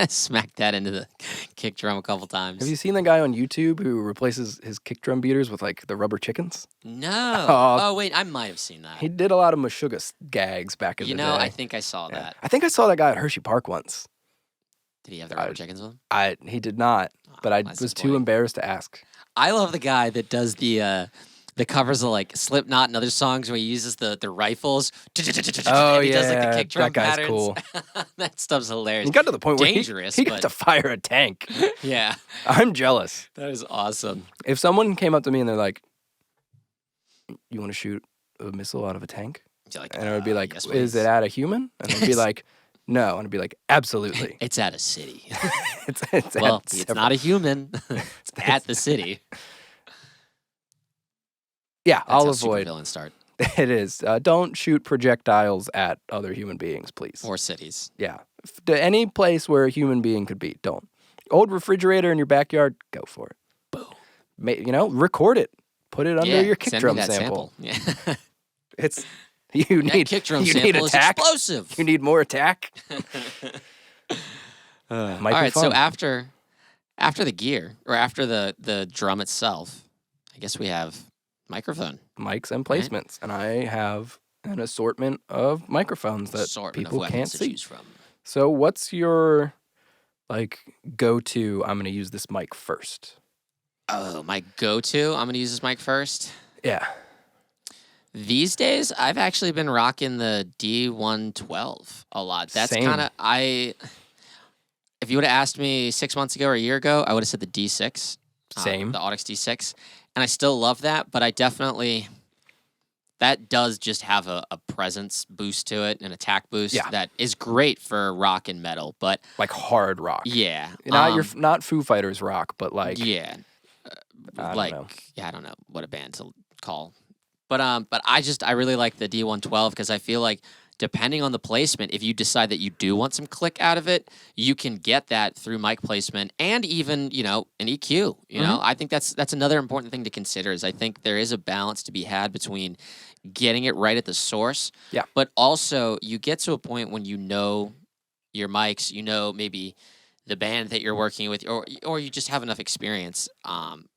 smack that into the kick drum a couple times. Have you seen the guy on YouTube who replaces his kick drum beaters with like the rubber chickens? No. Oh wait, I might have seen that. He did a lot of Meshuggah gags back in the day. I think I saw that. I think I saw that guy at Hershey Park once. Did he have the rubber chickens with him? He did not, but I was too embarrassed to ask. I love the guy that does the covers of like Slipknot and other songs where he uses the rifles. Oh, and he does like the kick drum that guy's patterns. Cool. That stuff's hilarious. He got to the point where dangerous. He got to fire a tank. Yeah, I'm jealous. That is awesome. If someone came up to me and they're like, "You want to shoot a missile out of a tank?" Like, and I would be like, yes, "Is it at a human?" And I'd be like, "No," and I'd be like, "Absolutely, it's at a city." it's not a human. It's at the city. Yeah, That's I'll how avoid. Supervillains start. It is. Don't shoot projectiles at other human beings, please. Or cities. Yeah. To any place where a human being could be, don't. Old refrigerator in your backyard, go for it. Boom. Record it. Put it under your kick drum sample. Yeah. It's you need kick drum you sample need attack. Is explosive. You need more attack. All right. So after the gear or after the drum itself, I guess we have microphone, mics and placements, and I have an assortment of microphones that Assortment of people can't weapons to see. choose from. So what's your like go-to, I'm going to use this mic first? Oh, my go-to. I'm gonna use this mic first. Yeah. These days, I've actually been rocking the D112 a lot. That's Same. kind of If you would have asked me 6 months ago or a year ago, I would have said the D6, Same. the Audix D6, and I still love that. But I definitely that does just have a presence boost to it, an attack boost Yeah. that is great for rock and metal. But Like hard rock. yeah, Not Foo Fighters rock, but like yeah, I like don't know. yeah, I don't know what a band to call. But I really like the D112 because I feel like depending on the placement, if you decide that you do want some click out of it, you can get that through mic placement and even, an EQ. I think that's another important thing to consider is I think there is a balance to be had between getting it right at the source. Yeah. But also you get to a point when you know your mics, maybe the band that you're working with, or you just have enough experience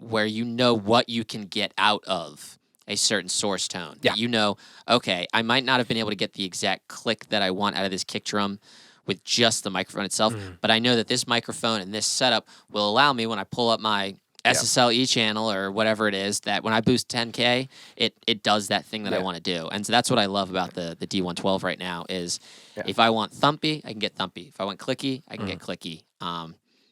where you know what you can get out of a certain source tone. Yeah. That okay, I might not have been able to get the exact click that I want out of this kick drum with just the microphone itself, but I know that this microphone and this setup will allow me when I pull up my SSL E channel or whatever it is, that when I boost 10K, it does that thing that I want to do. And so that's what I love about the D112 right now is if I want thumpy, I can get thumpy. If I want clicky, I can get clicky.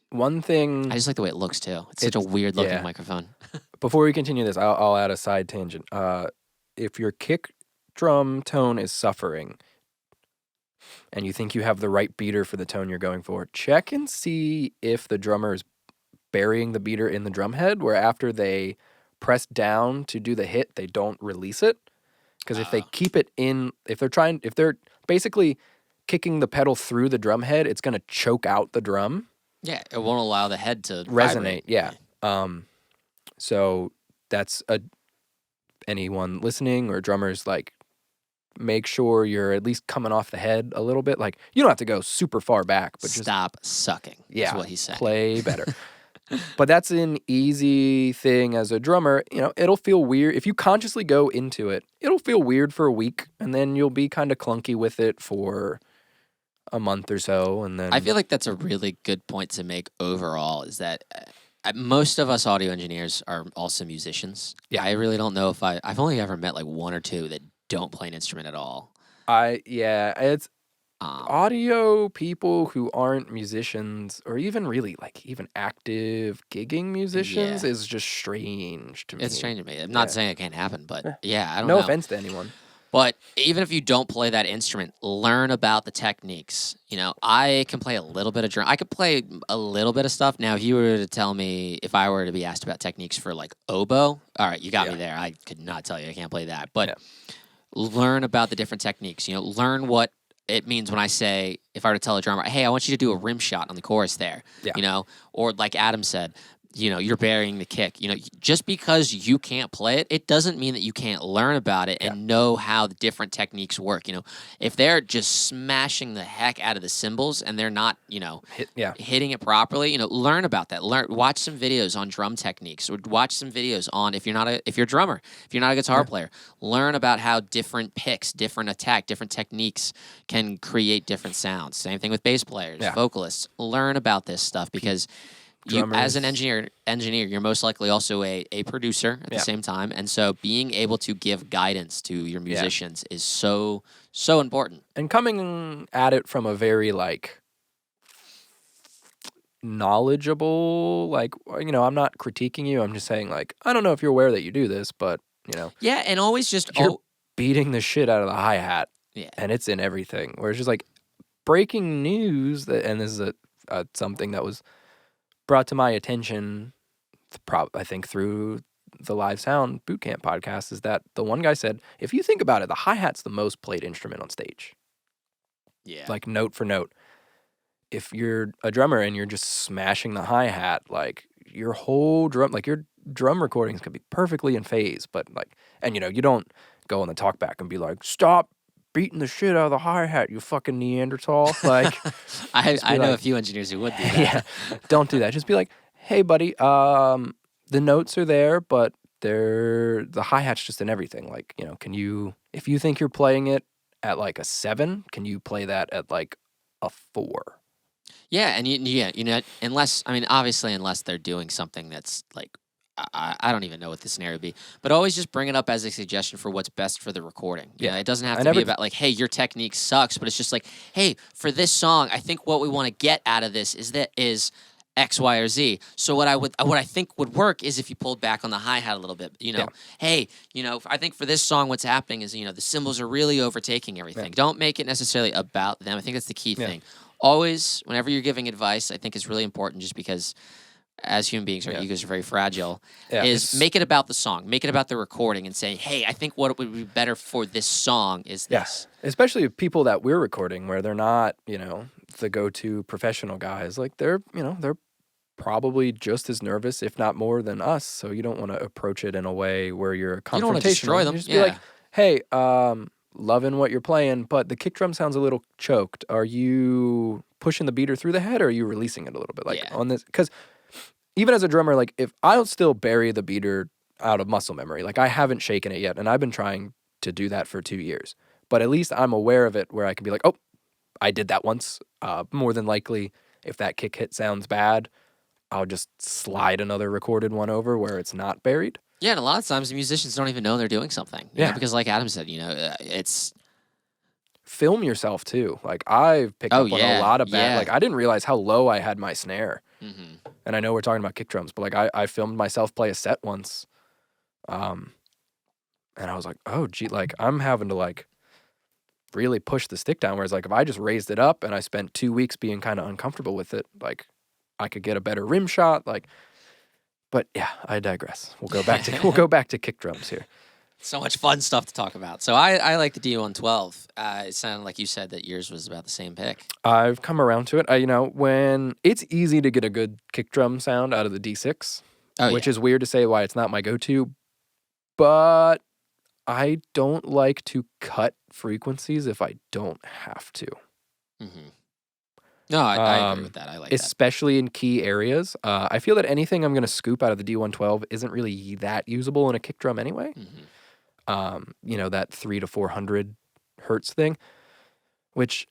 One thing I just like the way it looks too. It's such a weird looking microphone. Before we continue this, I'll add a side tangent. If your kick drum tone is suffering and you think you have the right beater for the tone you're going for, check and see if the drummer is burying the beater in the drum head, where after they press down to do the hit, they don't release it. Because if they keep it in, if they're basically kicking the pedal through the drum head, it's going to choke out the drum. Yeah, it won't allow the head to resonate. vibrate. Yeah. So that's anyone listening or drummers, like, make sure you're at least coming off the head a little bit. Like, you don't have to go super far back, but just stop sucking. Yeah, is what he's saying. Play better. But that's an easy thing as a drummer. It'll feel weird if you consciously go into it. It'll feel weird for a week, and then you'll be kind of clunky with it for a month or so, and then I feel like that's a really good point to make overall. Is that most of us audio engineers are also musicians. Yeah. I really don't know if I've only ever met like one or two that don't play an instrument at all. It's audio people who aren't musicians or even really like even active gigging musicians is just strange to me. It's strange to me. I'm not saying it can't happen, but I don't No know. offense to anyone. But even if you don't play that instrument, learn about the techniques. I can play a little bit of drum. I could play a little bit of stuff. Now, if you were to tell me, if I were to be asked about techniques for like oboe, all right, you got me there. I could not tell you I can't play that. But learn about the different techniques. Learn what it means when I say, if I were to tell a drummer, hey, I want you to do a rim shot on the chorus there. Or like Adam said, you're burying the kick. Just because you can't play it, it doesn't mean that you can't learn about it and know how the different techniques work. If they're just smashing the heck out of the cymbals and they're not, hitting it properly, learn about that. Watch some videos on drum techniques, or watch some videos on if you're a drummer, if you're not a guitar player, learn about how different picks, different attack, different techniques can create different sounds. Same thing with bass players, vocalists. Learn about this stuff because you, as an engineer, you're most likely also a producer at the same time. And so being able to give guidance to your musicians is so, so important. And coming at it from a very, like, knowledgeable, like, I'm not critiquing you. I'm just saying, like, I don't know if you're aware that you do this, but, Yeah, and always just... You're beating the shit out of the hi-hat. Yeah. And it's in everything. Where it's just, like, breaking news, and this is something that was brought to my attention, I think through the Live Sound Bootcamp podcast, is that the one guy said, if you think about it, the hi-hat's the most played instrument on stage. Yeah. Like, note for note. If you're a drummer and you're just smashing the hi-hat, like, your whole your drum recordings could be perfectly in phase, but, like, and, you don't go on the talkback and be like, stop beating the shit out of the hi-hat, you fucking Neanderthal. Like, I know a few engineers who would do that. Yeah, don't do that. Just be like, hey, buddy, the notes are there, but the hi-hat's just in everything. Like, can you If you think you're playing it at like a 7, can you play that at like a 4? Yeah, and unless obviously, unless they're doing something that's like, I don't even know what the scenario would be, but always just bring it up as a suggestion for what's best for the recording. Yeah. It doesn't have I to be never- about like, hey, your technique sucks, but it's just like, hey, for this song, I think what we want to get out of this is X, Y, or Z. So what I think would work is if you pulled back on the hi-hat a little bit. Yeah. Hey, I think for this song, what's happening is the cymbals are really overtaking everything. Yeah. Don't make it necessarily about them. I think that's the key Yeah. thing. Always, whenever you're giving advice, I think is really important, just because as human beings, our egos are very fragile, is make it about the song, make it about the recording, and say, hey, I think what would be better for this song is this. Yeah. Especially people that we're recording where they're not, the go-to professional guys. Like they're probably just as nervous, if not more than us. So you don't want to approach it in a way where you're confrontational. You don't want to destroy them. You just be like, hey, loving what you're playing, but the kick drum sounds a little choked. Are you pushing the beater through the head, or are you releasing it a little bit? On this, because even as a drummer, like if I'll still bury the beater out of muscle memory, like I haven't shaken it yet, and I've been trying to do that for 2 years, but at least I'm aware of it where I can be like, oh, I did that once. More than likely, if that kick hit sounds bad, I'll just slide another recorded one over where it's not buried. Yeah, and a lot of times the musicians don't even know they're doing something. Because like Adam said, it's... Film yourself too. Like I've picked up on a lot of bad. Like I didn't realize how low I had my snare. Mm-hmm. And I know we're talking about kick drums, but like I filmed myself play a set once. And I was like, oh gee, like I'm having to like really push the stick down. Whereas like if I just raised it up and I spent 2 weeks being kind of uncomfortable with it, like I could get a better rim shot. Like, but yeah, I digress. We'll go back to kick drums here. So much fun stuff to talk about. So I like the D112. It sounded like you said that yours was about the same pick. I've come around to it. When it's easy to get a good kick drum sound out of the D6, which is weird to say why it's not my go-to, but I don't like to cut frequencies if I don't have to. Mm-hmm. No, I agree with that. I like especially in key areas. I feel that anything I'm going to scoop out of the D112 isn't really that usable in a kick drum anyway. Mm-hmm. That 300 to 400 hertz thing, which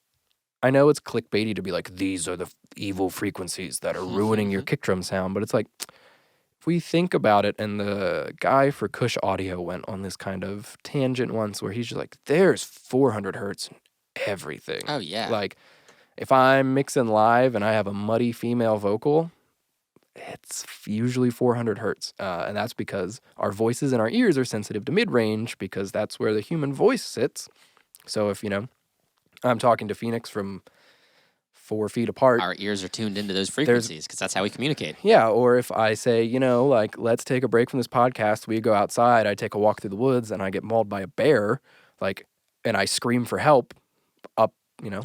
I know it's clickbaity to be like, these are the evil frequencies that are ruining your kick drum sound. But it's like, if we think about it, and the guy for Kush Audio went on this kind of tangent once where he's just like, there's 400 hertz in everything. Oh, yeah. Like, if I'm mixing live and I have a muddy female vocal, it's usually 400 hertz. And that's because our voices and our ears are sensitive to mid-range, because that's where the human voice sits. So if, I'm talking to Phoenix from 4 feet apart. Our ears are tuned into those frequencies because that's how we communicate. Yeah, or if I say, like, let's take a break from this podcast, we go outside, I take a walk through the woods, and I get mauled by a bear, like, and I scream for help up,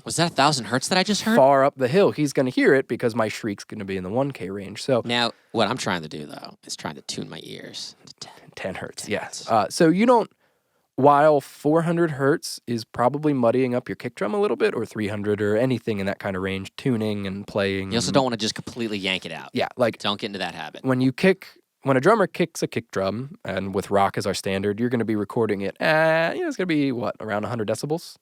Was that 1,000 hertz that I just heard? far up the hill, he's going to hear it because my shriek's going to be in the 1K range. So Now, what I'm trying to do, though, is trying to tune my ears to 10 hertz, 10 yes. hertz. So you don't, while 400 hertz is probably muddying up your kick drum a little bit, or 300 or anything in that kind of range, tuning and playing. You also don't want to just completely yank it out. Yeah, like Don't get into that habit. when a drummer kicks a kick drum, and with rock as our standard, you're going to be recording it at, it's going to be, around 100 decibels?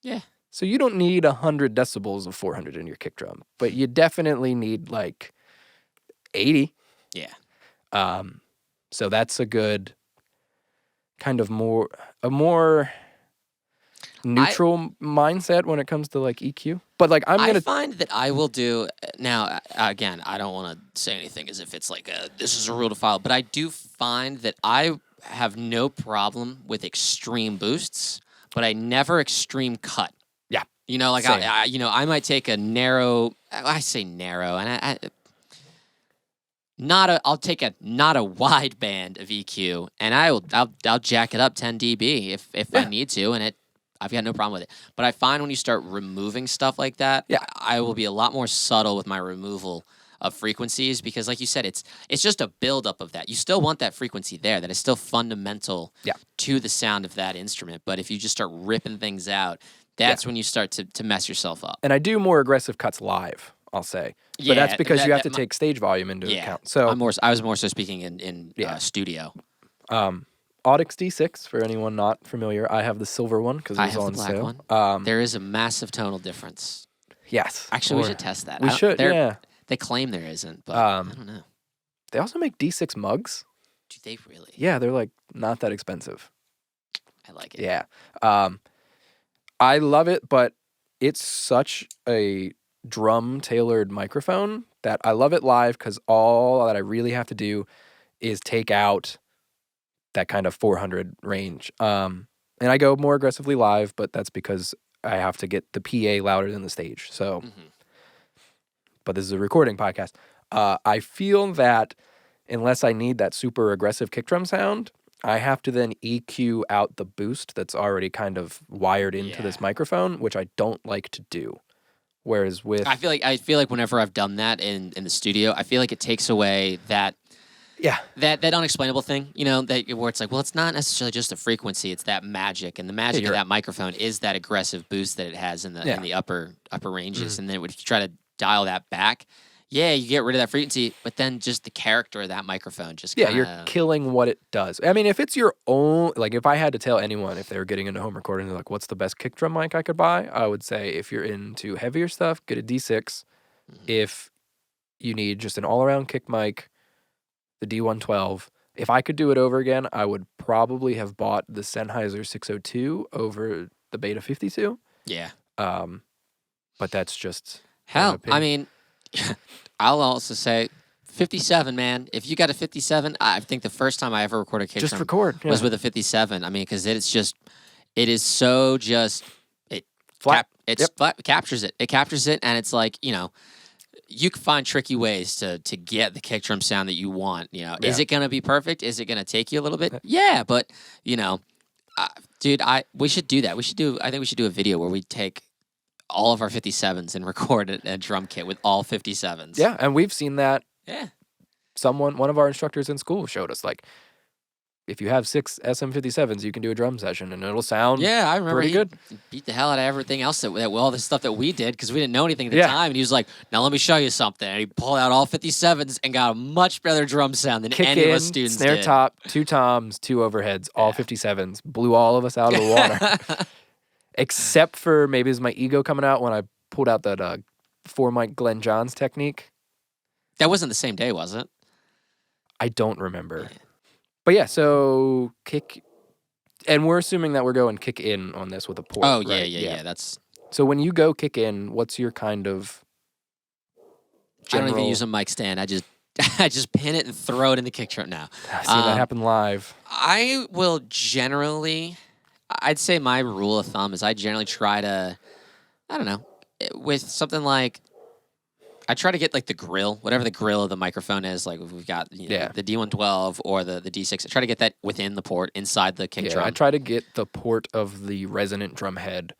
Yeah. So you don't need 100 decibels of 400 in your kick drum, but you definitely need like 80. Yeah. So that's a good kind of a more neutral mindset when it comes to like EQ. But like I find that I will do now. Again, I don't want to say anything as if it's like this is a rule to follow, but I do find that I have no problem with extreme boosts, but I never extreme cut. Yeah. Like I might take a narrow. I say narrow, and I'll take a not a wide band of EQ, and I'll jack it up 10 dB if I need to, and I've got no problem with it. But I find when you start removing stuff like that, I will be a lot more subtle with my removal of frequencies, because like you said, it's just a buildup of that. You still want that frequency there. That is still fundamental to the sound of that instrument. But if you just start ripping things out, that's when you start to mess yourself up. And I do more aggressive cuts live, I'll say. But that's because you have to take stage volume into account. So I was more so speaking in studio. Audix D6 for anyone not familiar. I have the silver one because it I was have the on black sale. one. There is a massive tonal difference. Yes. Actually, we should test that. We should, yeah. They claim there isn't, but I don't know. They also make D6 mugs. Do they really? Yeah, they're like not that expensive. I like it. Yeah. I love it, but it's such a drum-tailored microphone that I love it live because all that I really have to do is take out that kind of 400 range. And I go more aggressively live, but that's because I have to get the PA louder than the stage. So, but this is a recording podcast. I feel that unless I need that super aggressive kick drum sound, I have to then EQ out the boost that's already kind of wired into this microphone, which I don't like to do. Whereas with I feel like whenever I've done that in the studio, I feel like it takes away that that unexplainable thing, you know, that where it's like, well, it's not necessarily just a frequency; it's that magic, and the magic of that microphone is that aggressive boost that it has in the upper ranges, and then if you try to dial that back, you get rid of that frequency, but then just the character of that microphone just you're killing what it does. I mean, if it's your own, like if I had to tell anyone if they were getting into home recording, they're like, what's the best kick drum mic I could buy? I would say if you're into heavier stuff, get a D6. If you need just an all-around kick mic, the D112. If I could do it over again, I would probably have bought the Sennheiser 602 over the Beta 52. Yeah. But that's just hell. I mean, I'll also say 57, man. If you got a 57, I think the first time I ever recorded kick drum was with a 57. I mean, because it is so just flat. Flat, captures it. It captures it, and it's like, you know, you can find tricky ways to get the kick drum sound that you want. You know, is it going to be perfect? Is it going to take you a little bit? Yeah, but you know, dude, we should do that. I think we should do a video where we take all of our 57s and record a drum kit with all 57s. Yeah, and we've seen that. Yeah, one of our instructors in school showed us, like, if you have 6 SM57s, you can do a drum session, and it'll sound I remember pretty good. Beat the hell out of everything else all the stuff that we did because we didn't know anything at the time. And he was like, "Now let me show you something." And he pulled out all 57s and got a much better drum sound than any of us students snare did. top, 2 toms, 2 overheads, all 57s. Blew all of us out of the water. Except for maybe it was my ego coming out when I pulled out that 4-mic Glenn Johns technique. That wasn't the same day, was it? I don't remember. But yeah, so kick, and we're assuming that we're going kick in on this with a port. Oh, right? Yeah. That's so when you go kick in, what's your kind of general... I don't even use a mic stand. I just pin it and throw it in the kick drum now. I've seen that happen live. I will generally, I'd say my rule of thumb is I generally try to, I don't know, with something like, I try to get like the grill, whatever the grill of the microphone is. Like if we've got the D112 or the D6. I try to get that within the port, inside the kick drum. I try to get the port of the resonant drum head.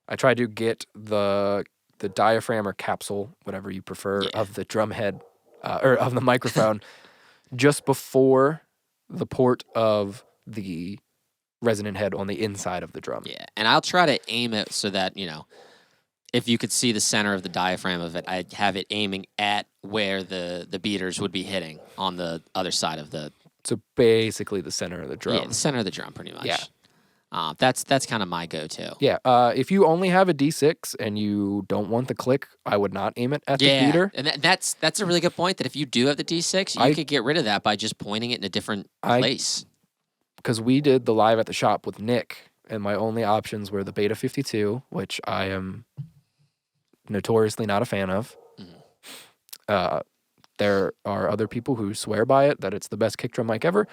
I try to get the diaphragm or capsule, whatever you prefer, of the drum head or of the microphone, just before the port of the resonant head on the inside of the drum. Yeah, and I'll try to aim it so that, you know, if you could see the center of the diaphragm of it, I'd have it aiming at where the beaters would be hitting on the other side of the... So basically the center of the drum. Yeah, the center of the drum, pretty much. Yeah. That's kind of my go-to. Yeah, if you only have a D6 and you don't want the click, I would not aim it at the beater. And that's a really good point, that if you do have the D6, you could get rid of that by just pointing it in a different place. Because we did the live at the shop with Nick, and my only options were the Beta 52, which I am... notoriously not a fan of. There are other people who swear by it, that it's the best kick drum mic ever.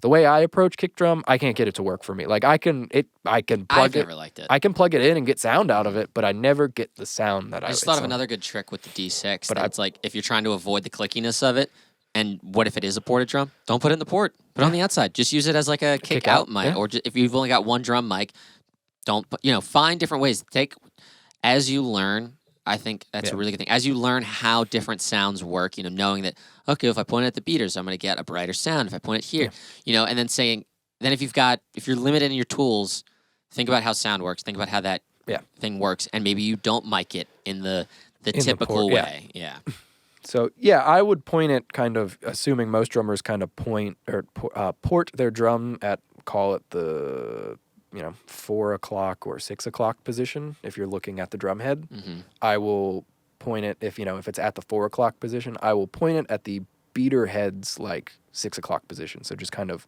The way I approach kick drum, I can't get it to work for me. Like I can plug I've never liked it. I can plug it in and get sound out of it, but I never get the sound that I just thought of another good trick with the D6. But it's like if you're trying to avoid the clickiness of it, and what if it is a ported drum? Don't put it in the port. Put it on the outside. Just use it as like a kick out mic, or if you've only got one drum mic, don't find different ways. As you learn. I think that's a really good thing. As you learn how different sounds work, knowing that, okay, if I point at the beaters, I'm going to get a brighter sound. If I point it here, and then if you're limited in your tools, think about how sound works. Think about how that thing works. And maybe you don't mic it in the typical way. Yeah. So yeah, I would point it kind of, assuming most drummers kind of point or port their drum at, call it the 4 o'clock or 6 o'clock position. If you're looking at the drum head, I will point it if it's at the 4 o'clock position. I will point it at the beater head's like 6 o'clock position. So just kind of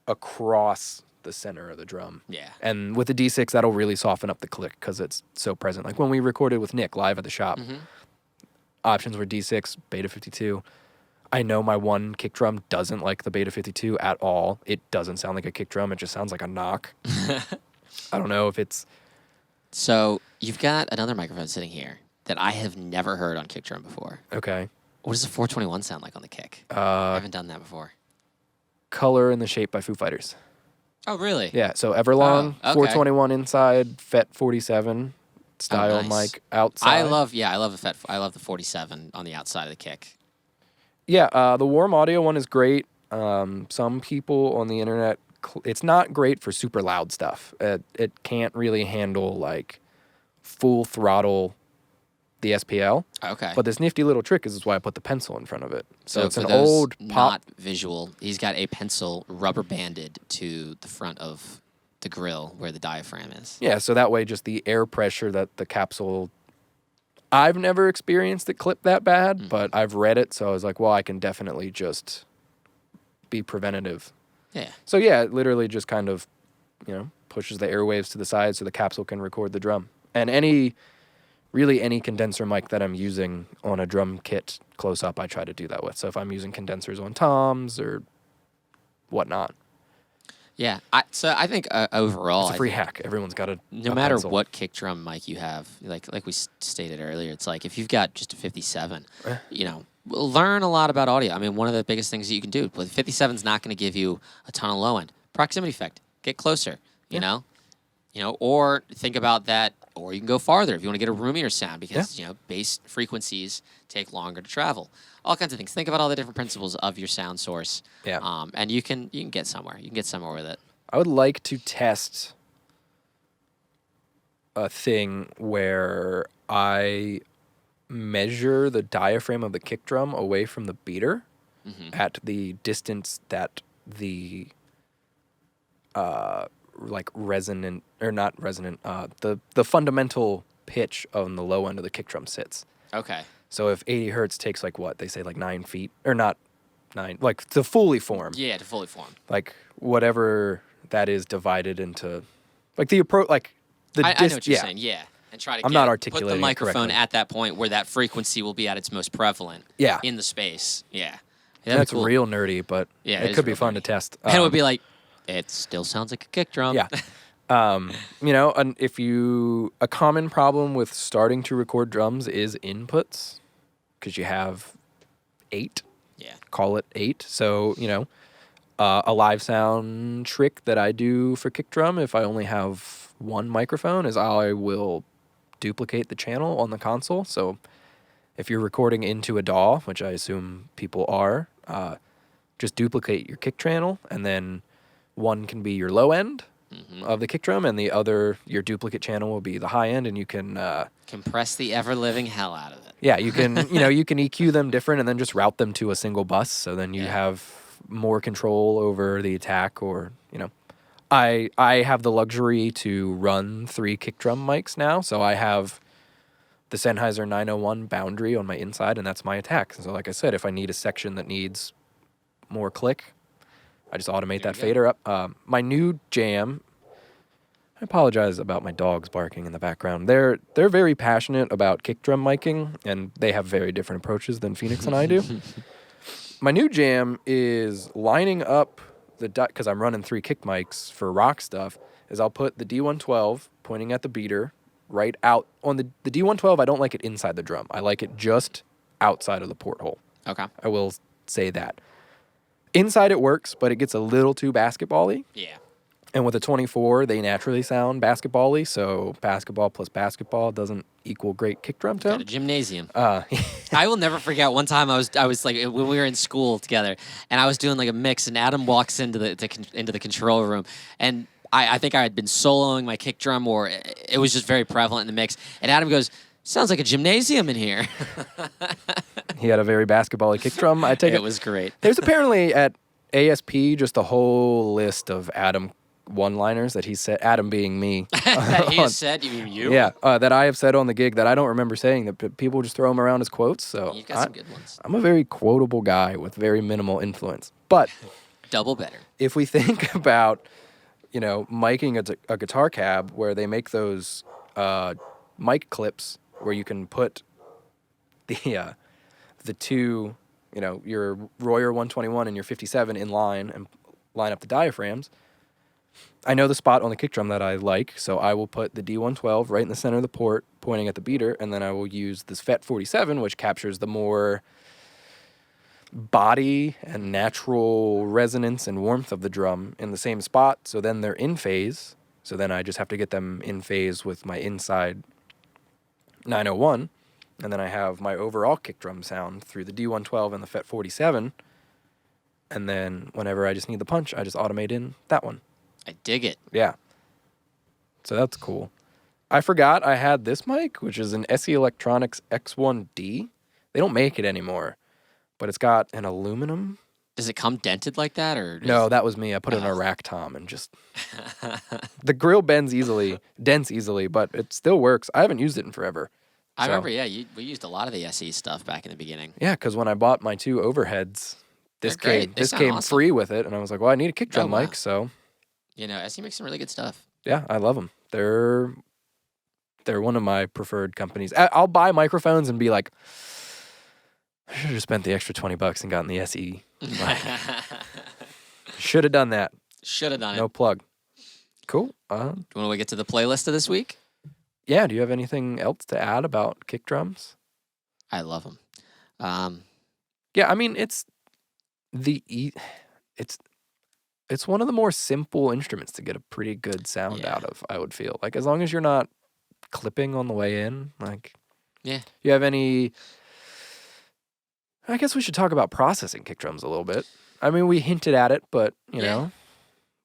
across the center of the drum. Yeah. And with the D6, that'll really soften up the click because it's so present. Like when we recorded with Nick live at the shop. Options were D6, Beta 52. I know my one kick drum doesn't like the Beta 52 at all. It doesn't sound like a kick drum. It just sounds like a knock. I don't know if it's... So you've got another microphone sitting here that I have never heard on kick drum before. Okay. What does the 421 sound like on the kick? I haven't done that before. Color and the Shape by Foo Fighters. Oh, really? Yeah, so Everlong, okay. 421 inside, FET 47 style mic outside. I love the 47 on the outside of the kick. Yeah, the Warm Audio one is great. Some people on the internet, it's not great for super loud stuff. It can't really handle like full throttle the SPL. Okay. But this nifty little trick is why I put the pencil in front of it. So it's for an those old pop. not visual, he's got a pencil rubber banded to the front of the grill where the diaphragm is. Yeah, so that way just the air pressure that the capsule... I've never experienced it clip that bad, but I've read it, so I was like, well, I can definitely just be preventative. Yeah. So yeah, it literally just kind of, pushes the airwaves to the side so the capsule can record the drum. And any condenser mic that I'm using on a drum kit close up, I try to do that with. So if I'm using condensers on toms or whatnot. Yeah, so I think overall... It's a free hack. Everyone's got no matter what kick drum mic you have, like we stated earlier, it's like if you've got just a 57, learn a lot about audio. I mean, one of the biggest things that you can do, but 57's not going to give you a ton of low end. Proximity effect. Get closer, you know, or think about that, or you can go farther if you want to get a roomier sound because, bass frequencies take longer to travel. All kinds of things. Think about all the different principles of your sound source. Yeah. And you can get somewhere. You can get somewhere with it. I would like to test a thing where I measure the diaphragm of the kick drum away from the beater at the distance that the resonant or not resonant, the fundamental pitch on the low end of the kick drum sits. Okay. So if 80 hertz takes like what they say, like 9 feet or not 9, like to fully form. Yeah, to fully form. Like whatever that is divided into, like the approach, like the. I know what you're saying. Yeah, and try to. I'm not put articulating the microphone correctly. at that point where that frequency will be at its most prevalent. Yeah. In the space. Yeah. That's cool. real nerdy, but it could be fun to test. And it would be like, it still sounds like a kick drum. Yeah. And a common problem with starting to record drums is inputs, because you have 8. Yeah. Call it 8. So, a live sound trick that I do for kick drum, if I only have one microphone, is I will duplicate the channel on the console. So if you're recording into a DAW, which I assume people are, just duplicate your kick channel, and then one can be your low end of the kick drum, and the other, your duplicate channel, will be the high end, and you can compress the ever-living hell out of it. Yeah, you can you can EQ them different, and then just route them to a single bus, so then you have more control over the attack. Or I have the luxury to run 3 kick drum mics now, so I have the Sennheiser 901 Boundary on my inside, and that's my attack. So like I said, if I need a section that needs more click, I just automate that fader up. My new jam, I apologize about my dogs barking in the background. They're very passionate about kick drum miking, and they have very different approaches than Phoenix and I do. My new jam is lining up because I'm running 3 kick mics for rock stuff, is I'll put the D112 pointing at the beater right out on the D112. I don't like it inside the drum. I like it just outside of the porthole. Okay. I will say that. Inside it works, but it gets a little too basketball-y. Yeah. And with a 24, they naturally sound basketball-y, so basketball plus basketball doesn't equal great kick drum tone. Got a gymnasium. I will never forget one time I was like, when we were in school together, and I was doing like a mix, and Adam walks into the control room, and I think I had been soloing my kick drum, or it was just very prevalent in the mix, and Adam goes, Sounds like a gymnasium in here. He had a very basketball-y kick drum. I take It it. was great. There's apparently at ASP just a whole list of Adam one-liners that he said, Adam being me. That he has said, you mean you? Yeah, that I have said on the gig that I don't remember saying, that people just throw them around as quotes. So You've got some good ones. I'm a very quotable guy with very minimal influence. But Double better. if we think about, miking a guitar cab where they make those mic clips where you can put the two, your Royer 121 and your 57 in line and line up the diaphragms. I know the spot on the kick drum that I like, so I will put the D112 right in the center of the port, pointing at the beater, and then I will use this FET 47, which captures the more body and natural resonance and warmth of the drum in the same spot, so then they're in phase. So then I just have to get them in phase with my inside 901, and then I have my overall kick drum sound through the D112 and the FET 47, and then whenever I just need the punch, I just automate in that one. I dig it. Yeah. So that's cool. I forgot I had this mic, which is an SE Electronics X1D. They don't make it anymore, but it's got an aluminum. Does it come dented like that, or No, that was me. I put it in a rack tom and just the grill dents easily, but it still works. I haven't used it in forever. I remember, yeah, we used a lot of the SE stuff back in the beginning. Yeah, because when I bought my two overheads, this came awesome. free with it, and I was like, well, I need a kick drum mic, so. SE makes some really good stuff. Yeah, I love them. They're one of my preferred companies. I'll buy microphones and be like, I should have spent the extra $20 and gotten the SE. Should have done that. Should have done No it. plug. Cool. When we get to the playlist of this week? Yeah, do you have anything else to add about kick drums? I love them. Yeah, I mean, it's one of the more simple instruments to get a pretty good sound out of, I would feel. Like, as long as you're not clipping on the way in, like... Yeah. You have any... I guess we should talk about processing kick drums a little bit. I mean, we hinted at it, but, you know,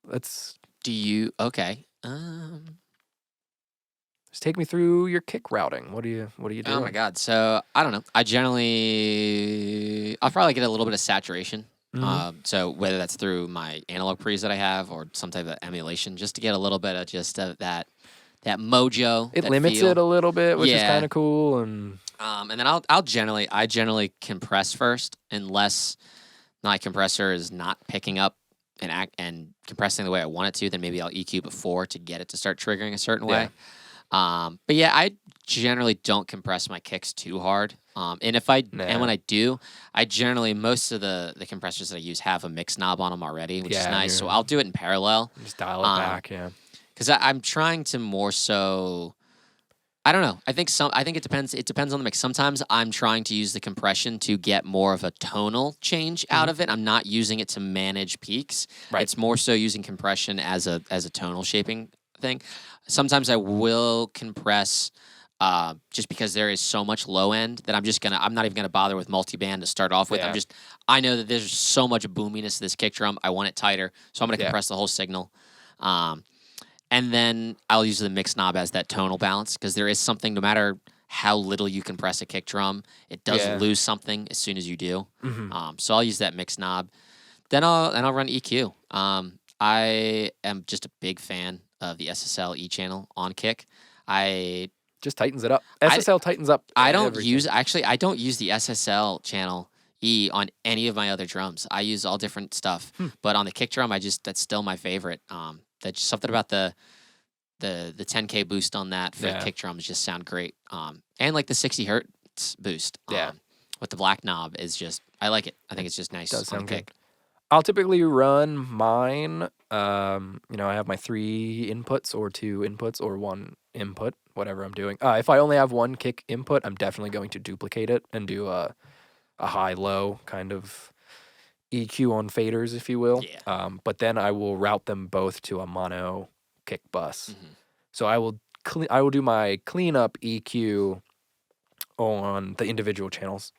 let's... Okay. Just take me through your kick routing. What are you doing? Oh, my God. So, I don't know. I'll probably get a little bit of saturation. Mm-hmm. So whether that's through my analog pre's that I have or some type of emulation, just to get a little bit of just that mojo. It that limits feel. it a little bit, which is Yeah. kind of cool. And then I generally compress first, unless my compressor is not picking up and compressing the way I want it to. Then maybe I'll EQ before to get it to start triggering a certain way. But yeah, I generally don't compress my kicks too hard. And when I do, I generally, most of the compressors that I use have a mix knob on them already, which is nice. So I'll do it in parallel. Just dial it back, yeah. Because I'm trying to more so, I don't know. I think it depends. It depends on the mix. Sometimes I'm trying to use the compression to get more of a tonal change out of it. I'm not using it to manage peaks. Right. It's more so using compression as a tonal shaping thing. Sometimes I will compress just because there is so much low end that I'm not even gonna bother with multiband to start off with. Yeah. I know that there's so much boominess to this kick drum. I want it tighter, so I'm gonna compress the whole signal. And then I'll use the mix knob as that tonal balance, because there is something, no matter how little you compress a kick drum, it does lose something as soon as you do. Mm-hmm. So I'll use that mix knob. Then I'll run EQ. I am just a big fan of the SSL E channel on kick. Just tightens it up. SSL tightens up. I don't use the SSL channel E on any of my other drums. I use all different stuff, but on the kick drum, that's still my favorite. That's just something about the 10K boost on that for the kick drums just sound great. And like the 60 hertz boost. With the black knob is just, I like it. I think it's just nice. Does on sound kick. good. I'll typically run mine. I have my 3 inputs or 2 inputs or 1 input, whatever I'm doing. If I only have 1 kick input, I'm definitely going to duplicate it and do a high-low kind of EQ on faders, if you will. Yeah. But then I will route them both to a mono kick bus. Mm-hmm. So I will do my cleanup EQ on the individual channels.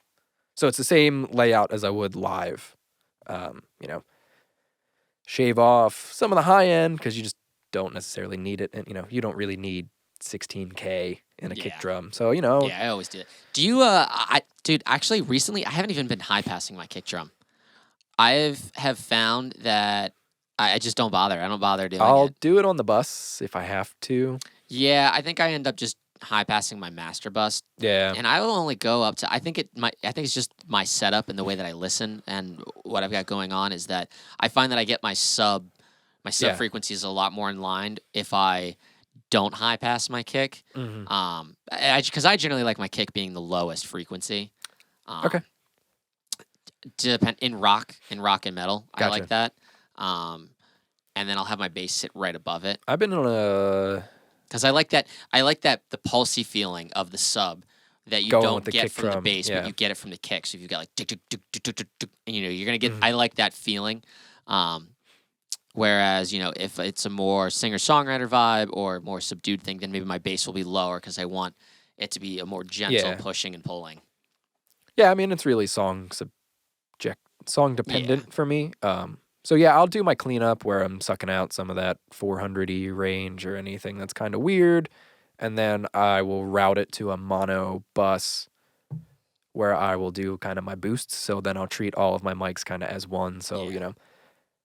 So it's the same layout as I would live. Shave off some of the high end because you just don't necessarily need it, and you don't really need 16K in a kick Yeah. drum. So, you know, Yeah, I always do it. Do you, dude, actually, recently, I haven't even been high passing my kick drum. Have found that I just don't bother. I don't bother doing I'll it. do it on the bus if I have to. Yeah, I think I end up just high passing my master bus, Yeah. and I will only go up to. I think it's just my setup and the way that I listen and what I've got going on is that I find that I get my sub Yeah. frequencies a lot more in line if I don't high pass my kick. Hmm. Because I generally like my kick being the lowest frequency. Okay. Depend in rock and metal. I Gotcha. like that. And then I'll have my bass sit right above it I've been on a because I like that. I like that the pulsy feeling of the sub that you Going don't with the get kick from the drum, bass, yeah. but you get it from the kick. So if you've got like tick, tick, tick, tick, tick, tick, tick, and, you're gonna get. Mhm. I like that feeling. Whereas if it's a more singer songwriter vibe or more subdued thing, then maybe my bass will be lower because I want it to be a more gentle Yeah. pushing and pulling. Yeah, I mean it's really song dependent for me. So yeah, I'll do my cleanup where I'm sucking out some of that 400y range or anything that's kind of weird, and then I will route it to a mono bus where I will do kind of my boosts. So then I'll treat all of my mics kind of as one. So Yeah.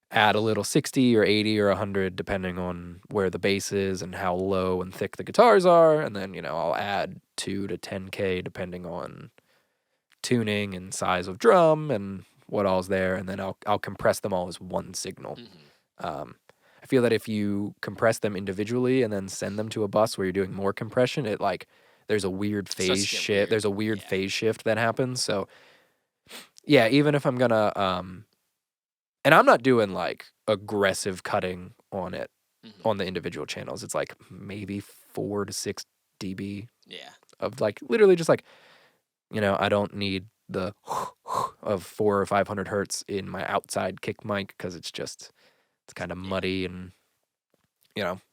add a little 60 or 80 or 100 depending on where the bass is and how low and thick the guitars are, and then I'll add 2 to 10K depending on tuning and size of drum and what all's there, and then I'll compress them all as one signal. I feel that if you compress them individually and then send them to a bus where you're doing more compression, there's a weird phase shift. There's a weird phase shift that happens. So yeah, even if I'm gonna and I'm not doing like aggressive cutting on it on the individual channels. It's like maybe 4 to 6 dB of like literally just like I don't need the of 400 or 500 hertz in my outside kick mic because it's kind of muddy and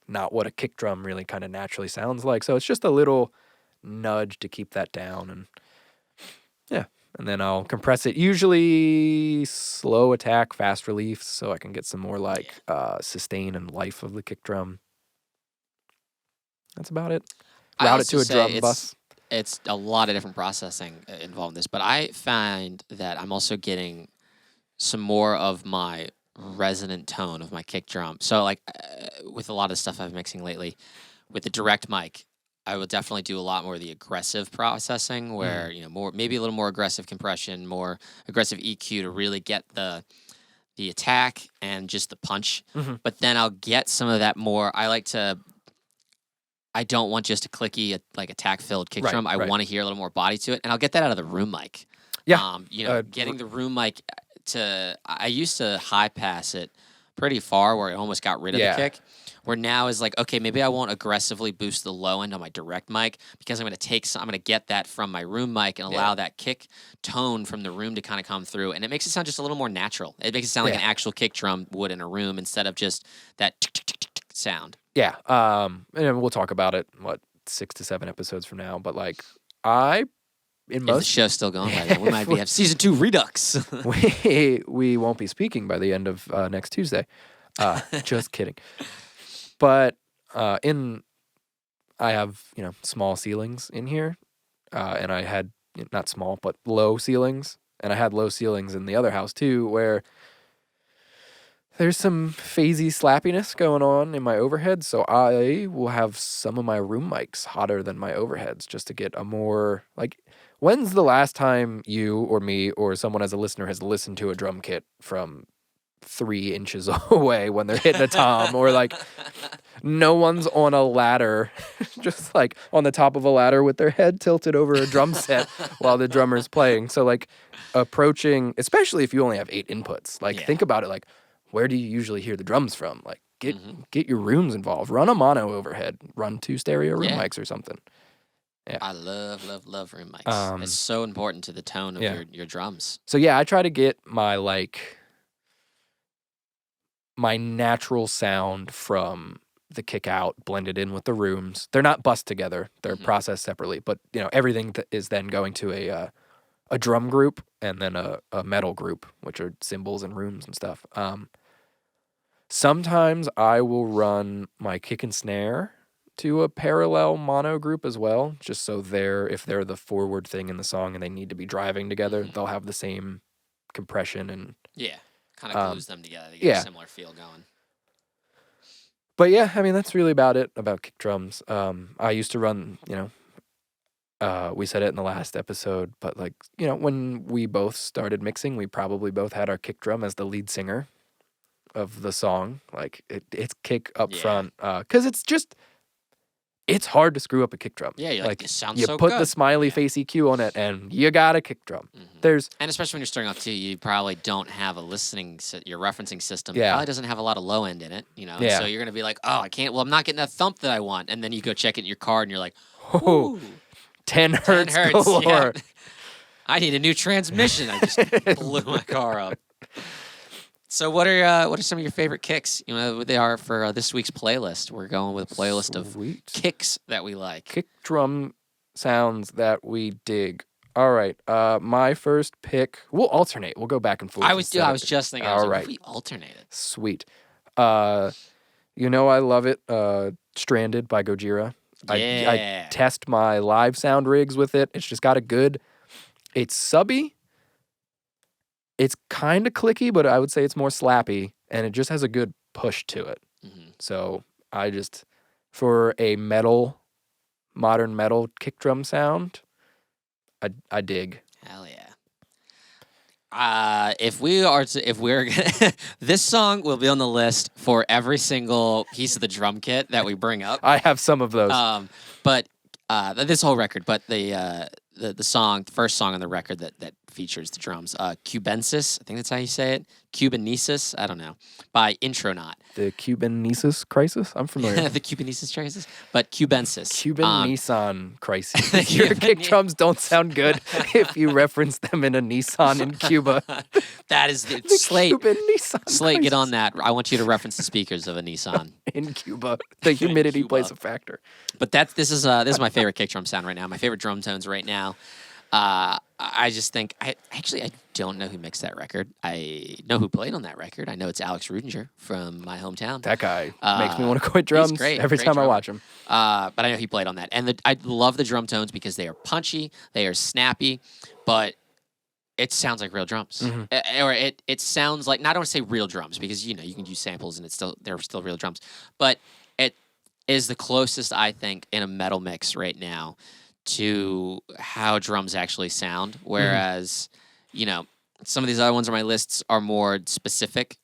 not what a kick drum really kind of naturally sounds like. So it's just a little nudge to keep that down, and yeah, and then I'll compress it. Usually slow attack, fast relief, so I can get some more like sustain and life of the kick drum. That's about it. Route it to a drum bus. It's a lot of different processing involved in this, but I find that I'm also getting some more of my resonant tone of my kick drum. So, like with a lot of stuff I've been mixing lately, with the direct mic, I will definitely do a lot more of the aggressive processing, where more maybe a little more aggressive compression, more aggressive EQ to really get the attack and just the punch. But then I'll get some of that more. I don't want just a clicky, like attack-filled kick drum. I want to hear a little more body to it, and I'll get that out of the room mic. Yeah, getting the room mic I used to high pass it pretty far, where it almost got rid of the kick. Where now is like, okay, maybe I won't aggressively boost the low end on my direct mic because I'm going to get that from my room mic and allow that kick tone from the room to kind of come through, and it makes it sound just a little more natural. It makes it sound like an actual kick drum would in a room instead of just that tick, tick, tick, tick, tick sound. Yeah, and we'll talk about it 6 to 7 episodes from now. But like if the show's still going by then, we might have season 2 Redux. we won't be speaking by the end of next Tuesday. Just kidding. But I have small ceilings in here, and I had not small but low ceilings, and I had low ceilings in the other house too, where there's some phasey slappiness going on in my overhead. So I will have some of my room mics hotter than my overheads just to get a more like. When's the last time you or me or someone as a listener has listened to a drum kit from 3 inches away when they're hitting a tom, or like no one's on a ladder, just like on the top of a ladder with their head tilted over a drum set while the drummer's playing. So like approaching, especially if you only have 8 inputs, like think about it, like where do you usually hear the drums from? Like get your rooms involved, run a mono overhead, run 2 stereo room mics or something. Yeah. I love room mics. It's so important to the tone of your drums. So yeah, I try to get my natural sound from the kick out blended in with the rooms. They're not bussed together; they're processed separately. But everything is then going to a drum group and then a metal group, which are cymbals and rooms and stuff. Sometimes I will run my kick and snare to a parallel mono group as well, just so if they're the forward thing in the song and they need to be driving together, they'll have the same compression and Yeah, kind of glues them together to get yeah. a similar feel going. But yeah, I mean that's really about it about kick drums. I used to run, we said it in the last episode, but like, when we both started mixing, we probably both had our kick drum as the lead singer of the song. Like it's kick up front, because it's hard to screw up a kick drum. Yeah, you're like, it sounds you so put good. the smiley face EQ on it, and you got a kick drum. And especially when you're starting off too, you probably don't have a your referencing system. Yeah. Probably doesn't have a lot of low end in it, Yeah. And so you're gonna be like, oh, I can't. Well, I'm not getting that thump that I want, and then you go check it in your car, and you're like, oh, ooh, 10 hertz galore. Yeah. I need a new transmission. I just blew my car up. So what are some of your favorite kicks? What they are for this week's playlist. We're going with a playlist of kicks that we like. Kick drum sounds that we dig. All right. My first pick. We'll alternate. We'll go back and forth. I was just thinking. All right. Like, we alternated. Sweet. I love it. Stranded by Gojira. Yeah. I test my live sound rigs with it. It's just got it's subby. It's kind of clicky, but I would say it's more slappy, and it just has a good push to it. So for a modern metal kick drum sound, I dig. Hell yeah. If we're gonna, this song will be on the list for every single piece of the drum kit that we bring up. I have some of those. But this whole record, but the first song on the record that features the drums, Cubensis, I think that's how you say it. Cubanesis, I don't know. By Intronaut. The Cubanesis crisis? I'm familiar. The Cubanesis crisis, but Cubensis. Cuban Nissan crisis. Your kick drums don't sound good if you reference them in a Nissan in Cuba. That is the Slate. Cuban Nissan Slate, crisis. get on that. I want you to reference the speakers of a Nissan in Cuba. The humidity plays a factor. But this is my favorite kick drum sound right now. My favorite drum tones right now. I just think I don't know who mixed that record. I know who played on that record. I know it's Alex Rudinger from my hometown. That guy makes me want to quit drums every time drummer. I watch him. But I know he played on that, and I love the drum tones because they are punchy, they are snappy, but it sounds like real drums, or it sounds like, not I don't want to say real drums because you can use samples and they're still real drums, but it is the closest I think in a metal mix right now to how drums actually sound. Whereas, some of these other ones on my lists are more specific,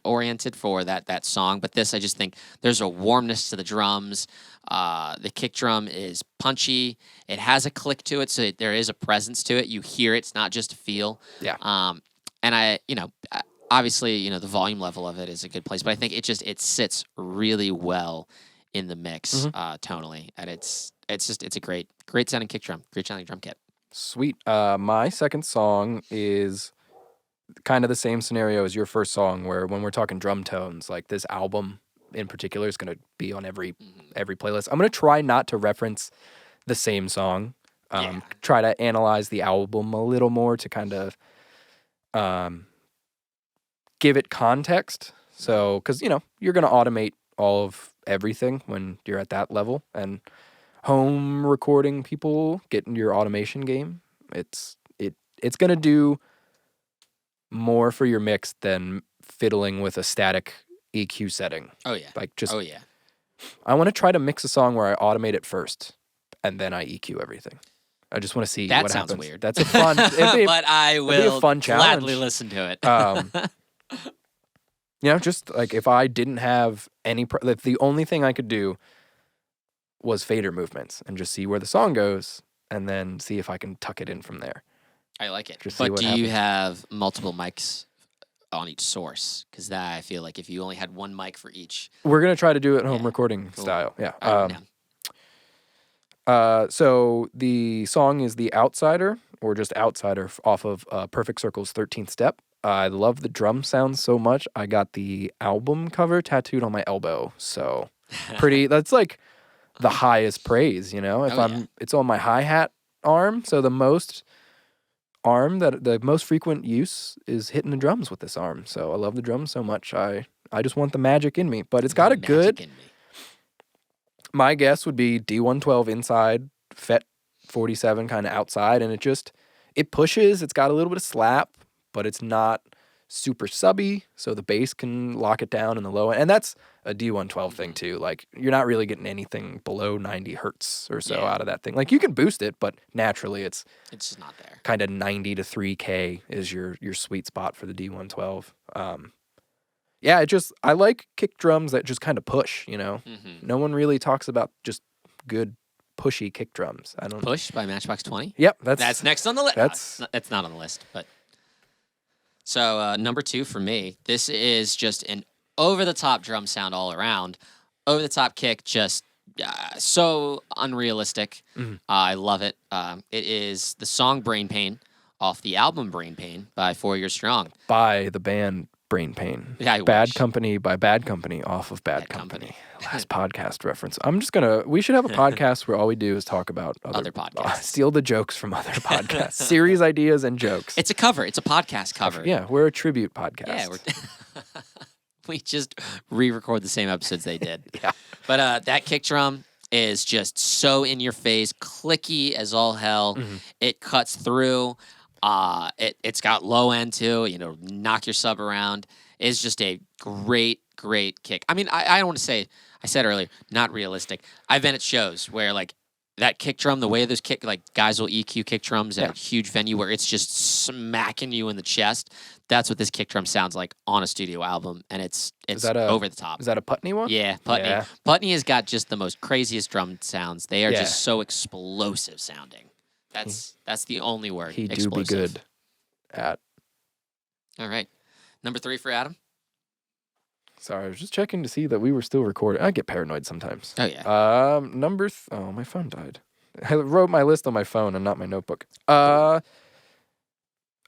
oriented for that song. But this, I just think there's a warmness to the drums. The kick drum is punchy. It has a click to it, so there is a presence to it. You hear it. It's not just a feel. Yeah. And obviously, the volume level of it is a good place, but I think it sits really well in the mix tonally, and it's a great sounding kick drum, great sounding drum kit. Sweet. My second song is kind of the same scenario as your first song, where when we're talking drum tones, like this album in particular is going to be on every playlist. I'm going to try not to reference the same song. Try to analyze the album a little more to kind of give it context. So, because you're going to automate all of everything when you're at that level, and home recording people, getting your automation game, it's going to do more for your mix than fiddling with a static EQ setting. Oh yeah. I want to try to mix a song where I automate it first and then I EQ everything. I just want to see what happens. That sounds weird. That's a fun but I will be a fun challenge. Gladly listen to it. Just like if I didn't have any, if the only thing I could do was fader movements and just see where the song goes and then see if I can tuck it in from there. I like it. Just see but what do happens. you have multiple mics on each source? Because that, I feel like if you only had one mic for each. We're going to try to do it home recording style. Yeah. So the song is The Outsider, or just Outsider, off of Perfect Circle's 13th Step. I love the drum sound so much. I got the album cover tattooed on my elbow. So that's like the highest praise, it's on my hi-hat arm. So the most frequent use is hitting the drums with this arm. So I love the drums so much. I just want the magic in me, but it's got a good, My guess would be D112 inside, FET 47 kind of outside, and it pushes. It's got a little bit of slap, but it's not super subby, so the bass can lock it down in the low end. And that's a D112 thing too. Like, you're not really getting anything below 90 hertz or so out of that thing. Like, you can boost it, but naturally it's just not there. Kind of 90 to 3K is your sweet spot for the D112. Yeah, I like kick drums that just kind of push, you know? No one really talks about just good pushy kick drums. I don't Push by Matchbox 20? Yep, that's next on the list. That's not on the list, but so number 2 for me, this is just an over-the-top drum sound all around. Over-the-top kick, just so unrealistic. I love it. It is the song Brain Pain off the album Brain Pain by 4 Year Strong. By the band Brain Pain. Yeah, Bad Company by Bad Company off of Bad Company. Last podcast reference. We should have a podcast where all we do is talk about other podcasts. Steal the jokes from other podcasts. Series ideas and jokes. It's a cover. It's a podcast cover. Yeah, we're a tribute podcast. Yeah, we just re-record the same episodes they did. Yeah. But that kick drum is just so in your face, clicky as all hell. It cuts through. It's got low end too, knock your sub around. It's just a great kick. I mean, I don't want to say, I said earlier, not realistic. I've been at shows where like that kick drum, the way those guys will EQ kick drums at a huge venue where it's just smacking you in the chest. That's what this kick drum sounds like on a studio album, and it's over the top. Is that a Putney one? Yeah, Putney. Yeah. Putney has got just the most craziest drum sounds. They are just so explosive sounding. That's the only word. He explosive. do be good at. All right. Number 3 for Adam. Sorry, I was just checking to see that we were still recording. I get paranoid sometimes. Oh, yeah. My phone died. I wrote my list on my phone and not my notebook.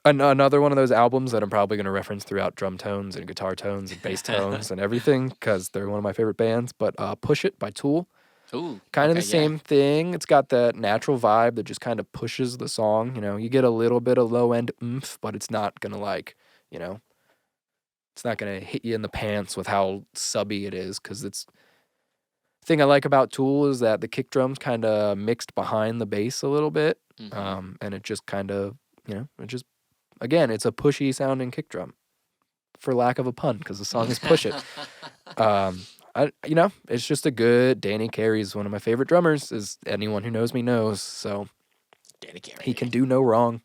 Another one of those albums that I'm probably going to reference throughout drum tones and guitar tones and bass tones and everything because they're one of my favorite bands. But Push It by Tool. Ooh, kind of the same thing. It's got that natural vibe that just kind of pushes the song. You get a little bit of low end oomph, but it's not going to it's not going to hit you in the pants with how subby it is because the thing I like about Tool is that the kick drum's kind of mixed behind the bass a little bit. And it just kind of, again, it's a pushy sounding kick drum for lack of a pun because the song is Push It. It's just a good. Danny Carey's one of my favorite drummers, as anyone who knows me knows. So Danny Carey, he can do no wrong.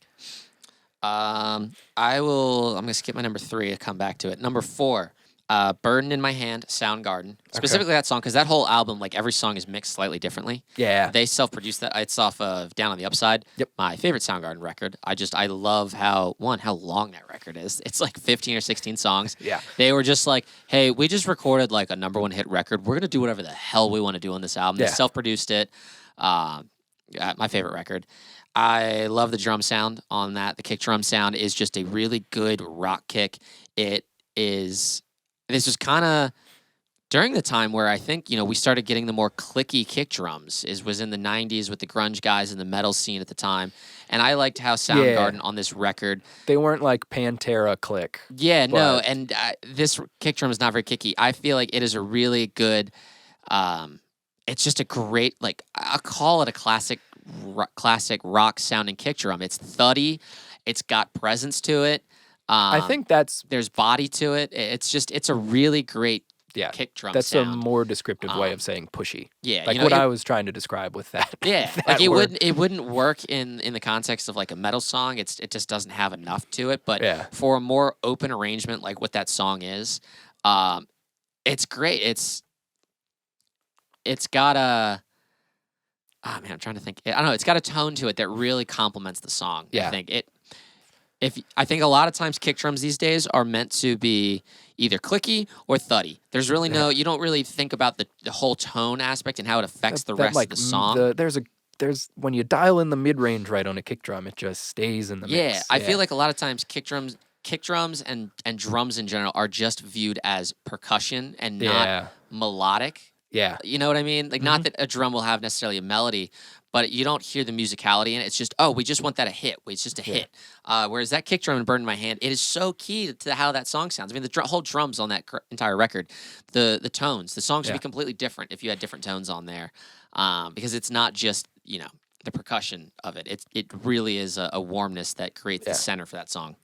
I'm gonna skip my number 3 to come back to it. Number 4, Burden in My Hand, Soundgarden. Specifically that song, because that whole album, like every song is mixed slightly differently. Yeah. They self-produced that. It's off of Down on the Upside. Yep. My favorite Soundgarden record. I love how long that record is. It's like 15 or 16 songs. Yeah. They were just like, hey, we just recorded like a number 1 hit record. We're going to do whatever the hell we want to do on this album. They self-produced it. My favorite record. I love the drum sound on that. The kick drum sound is just a really good rock kick. This was kind of during the time where I think, we started getting the more clicky kick drums. Was in the 90s with the grunge guys in the metal scene at the time. And I liked how Soundgarden on this record. They weren't like Pantera click. Yeah, no. And this kick drum is not very kicky. I feel like it is a really good, it's just a great, like, I'll call it a classic rock sounding kick drum. It's thuddy. It's got presence to it. I think there's body to it. It's a really great kick drum that's sound. A more descriptive way of saying pushy. Yeah. Like what I was trying to describe with that. Yeah. that like it wouldn't work in the context of like a metal song. It just doesn't have enough to it. But for a more open arrangement like what that song is, it's great. It's got a I'm trying to think. I don't know. It's got a tone to it that really complements the song. Yeah. I think a lot of times kick drums these days are meant to be either clicky or thuddy. There's really you don't really think about the whole tone aspect and how it affects the rest of the song. There's when you dial in the mid range right on a kick drum, it just stays in the mix. Yeah, I feel like a lot of times kick drums and drums in general are just viewed as percussion and not melodic. Yeah. You know what I mean? Like, not that a drum will have necessarily a melody, but you don't hear the musicality in it. It's just, oh, we just want that a hit. It's just a hit. Whereas that kick drum in Burn in My Hand, it is so key to how that song sounds. I mean, the whole drums on that entire record, the tones, the songs would be completely different if you had different tones on there, because it's not just, the percussion of it. It really is a warmness that creates the center for that song.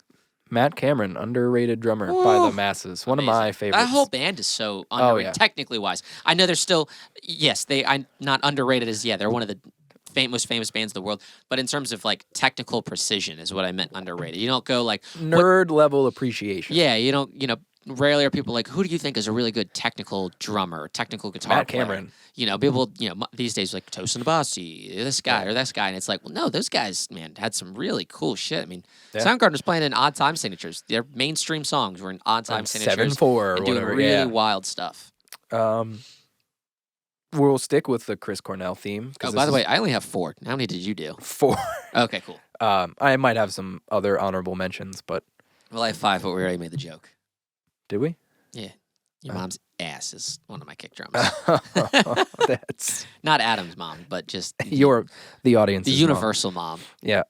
Matt Cameron, underrated drummer by the masses. One of my favorites. That whole band is so underrated, technically wise. I know they're still, I'm not underrated as, they're one of the most famous bands in the world. But in terms of, like, technical precision is what I meant underrated. You don't go, like... Nerd level appreciation. Yeah, you don't, rarely are people like, who do you think is a really good technical drummer, technical guitar player? Matt Cameron. People, these days, like, Tosin Abasi, this guy or this guy. And it's like, well, no, those guys, man, had some really cool shit. I mean, Soundgarden was playing in odd time signatures. Their mainstream songs were in odd time signatures. 7/4 or and doing whatever, really wild stuff. We'll stick with the Chris Cornell theme. Oh, by the way, I only have 4. How many did you do? 4. Okay, cool. I might have some other honorable mentions, but... Well, I have 5, but we already made the joke. Did we? Yeah. Your mom's ass is one of my kick drums. That's not Adam's mom, but just the audience. The universal mom. Yeah.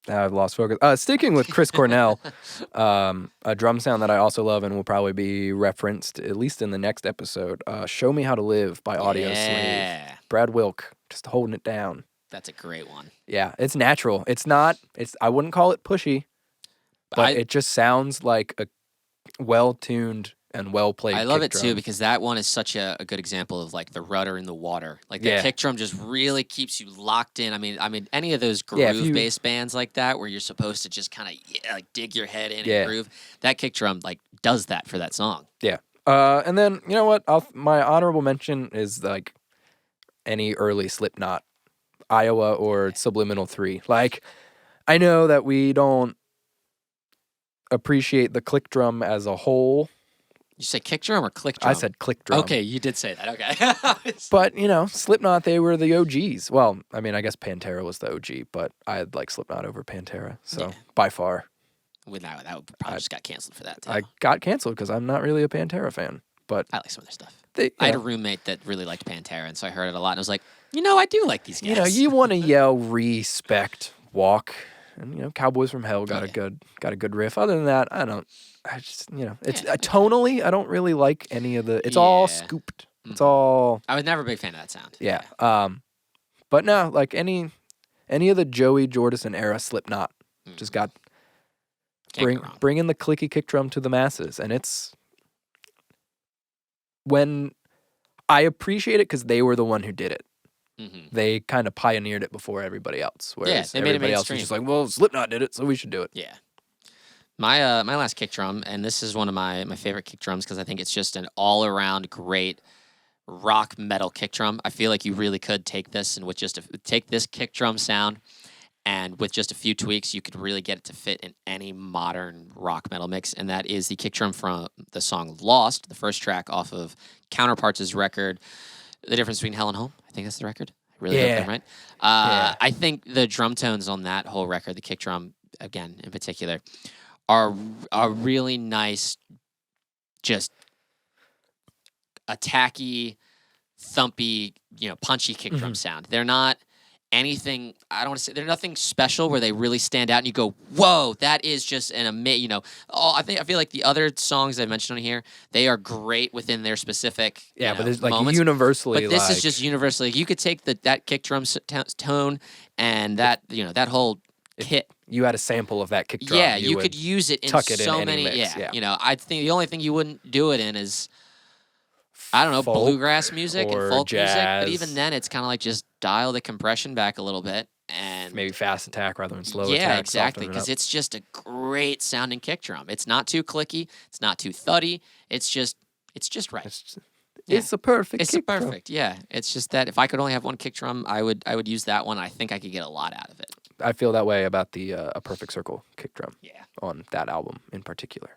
I've lost focus. Sticking with Chris Cornell, a drum sound that I also love and will probably be referenced at least in the next episode. "Show Me How to Live" by Audio Slave. Brad Wilk, just holding it down. That's a great one. Yeah, it's natural. I wouldn't call it pushy, but it just sounds like a well-tuned and well-played I love kick it drum. too, because that one is such a good example of, like, the rudder in the water. Like, the kick drum just really keeps you locked in. I mean, any of those groove-based bands like that, where you're supposed to just kind of dig your head in and groove, that kick drum, like, does that for that song. Yeah. And then, you know what? My honorable mention is, like, any early Slipknot, Iowa or Subliminal 3. Like, I know that we don't appreciate the click drum as a whole. You say kick drum or click drum? I said click drum. Okay, you did say that. Okay. But, Slipknot, they were the OGs. Well, I mean, I guess Pantera was the OG, but I'd like Slipknot over Pantera. So, by far. That probably just got canceled for that, too. I got canceled because I'm not really a Pantera fan. But I like some of their stuff. I had a roommate that really liked Pantera, and so I heard it a lot, and I was like, I do like these guys. You want to yell respect, walk, and Cowboys from Hell got a good riff. Other than that, it's tonally, I don't really like any of the. It's all scooped. It's all. I was never a big fan of that sound. Yeah. But no, like any of the Joey Jordison era Slipknot, just got bringing the clicky kick drum to the masses, and it's when I appreciate it because they were the one who did it. They kind of pioneered it before everybody else. Whereas they made it mainstream. Everybody else was just like, well, Slipknot did it, so we should do it. Yeah. My last kick drum, and this is one of my favorite kick drums because I think it's just an all-around great rock metal kick drum. I feel like you really could take this and take this kick drum sound, and with just a few tweaks, you could really get it to fit in any modern rock metal mix, and that is the kick drum from the song Lost, the first track off of Counterparts' record, The Difference Between Hell and Home. I think that's the record. I really hope I'm right. I think the drum tones on that whole record, the kick drum, again, in particular, are really nice, just attacky, thumpy, punchy kick drum sound. They're not anything, I don't want to say, they're nothing special where they really stand out and you go, whoa, that is just an amazing, I feel like the other songs I mentioned on here, they are great within their specific but there's like moments. universally. But this is just universally, you could take that kick drum tone and that, that whole hit. You had a sample of that kick drum. Yeah, you could use it in so many. Mix, I think the only thing you wouldn't do it in is, I don't know, folk bluegrass music and folk jazz. music. But even then, it's kind of like just dial the compression back a little bit and maybe fast attack rather than slow attack. Yeah, exactly, because it's just a great sounding kick drum. It's not too clicky. It's not too thuddy. It's just right. It's a perfect. It's kick a perfect. drum. Yeah, it's just that if I could only have one kick drum, I would use that one. I think I could get a lot out of it. I feel that way about the A Perfect Circle kick drum. Yeah. On that album in particular.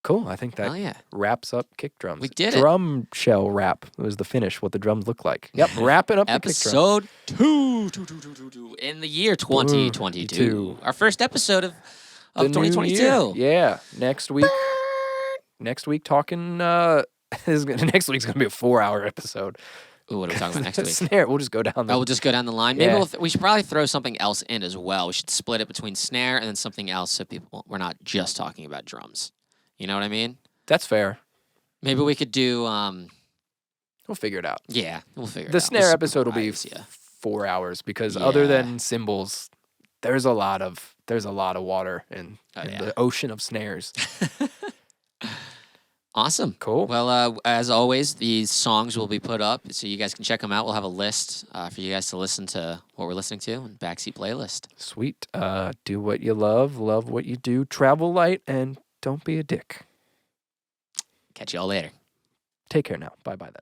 Cool. I think that wraps up kick drums. We did Drum shell wrap was the finish, what the drums look like. Yep, wrapping up the kick drum. Episode 2 in the year 2022. Our first episode of 2022. Yeah. Next week talking Next week's gonna be a 4-hour episode. Ooh, what are we talking about next The week? snare. We'll just go down the. Oh, we'll just go down the line. Maybe Yeah. we should probably throw something else in as well. We should split it between snare and then something else so we're not just talking about drums. You know what I mean? That's fair. Maybe we could do. We'll figure it out. Yeah, we'll figure it The out. snare We'll episode will be surprise ya. 4 hours because other Yeah. than cymbals, there's a lot of water in yeah. the ocean of snares. Awesome. Cool. Well, as always, these songs will be put up so you guys can check them out. We'll have a list for you guys to listen to what we're listening to and Backseat playlist. Sweet. Do what you love what you do, travel light, and don't be a dick. Catch you all later. Take care now. Bye then.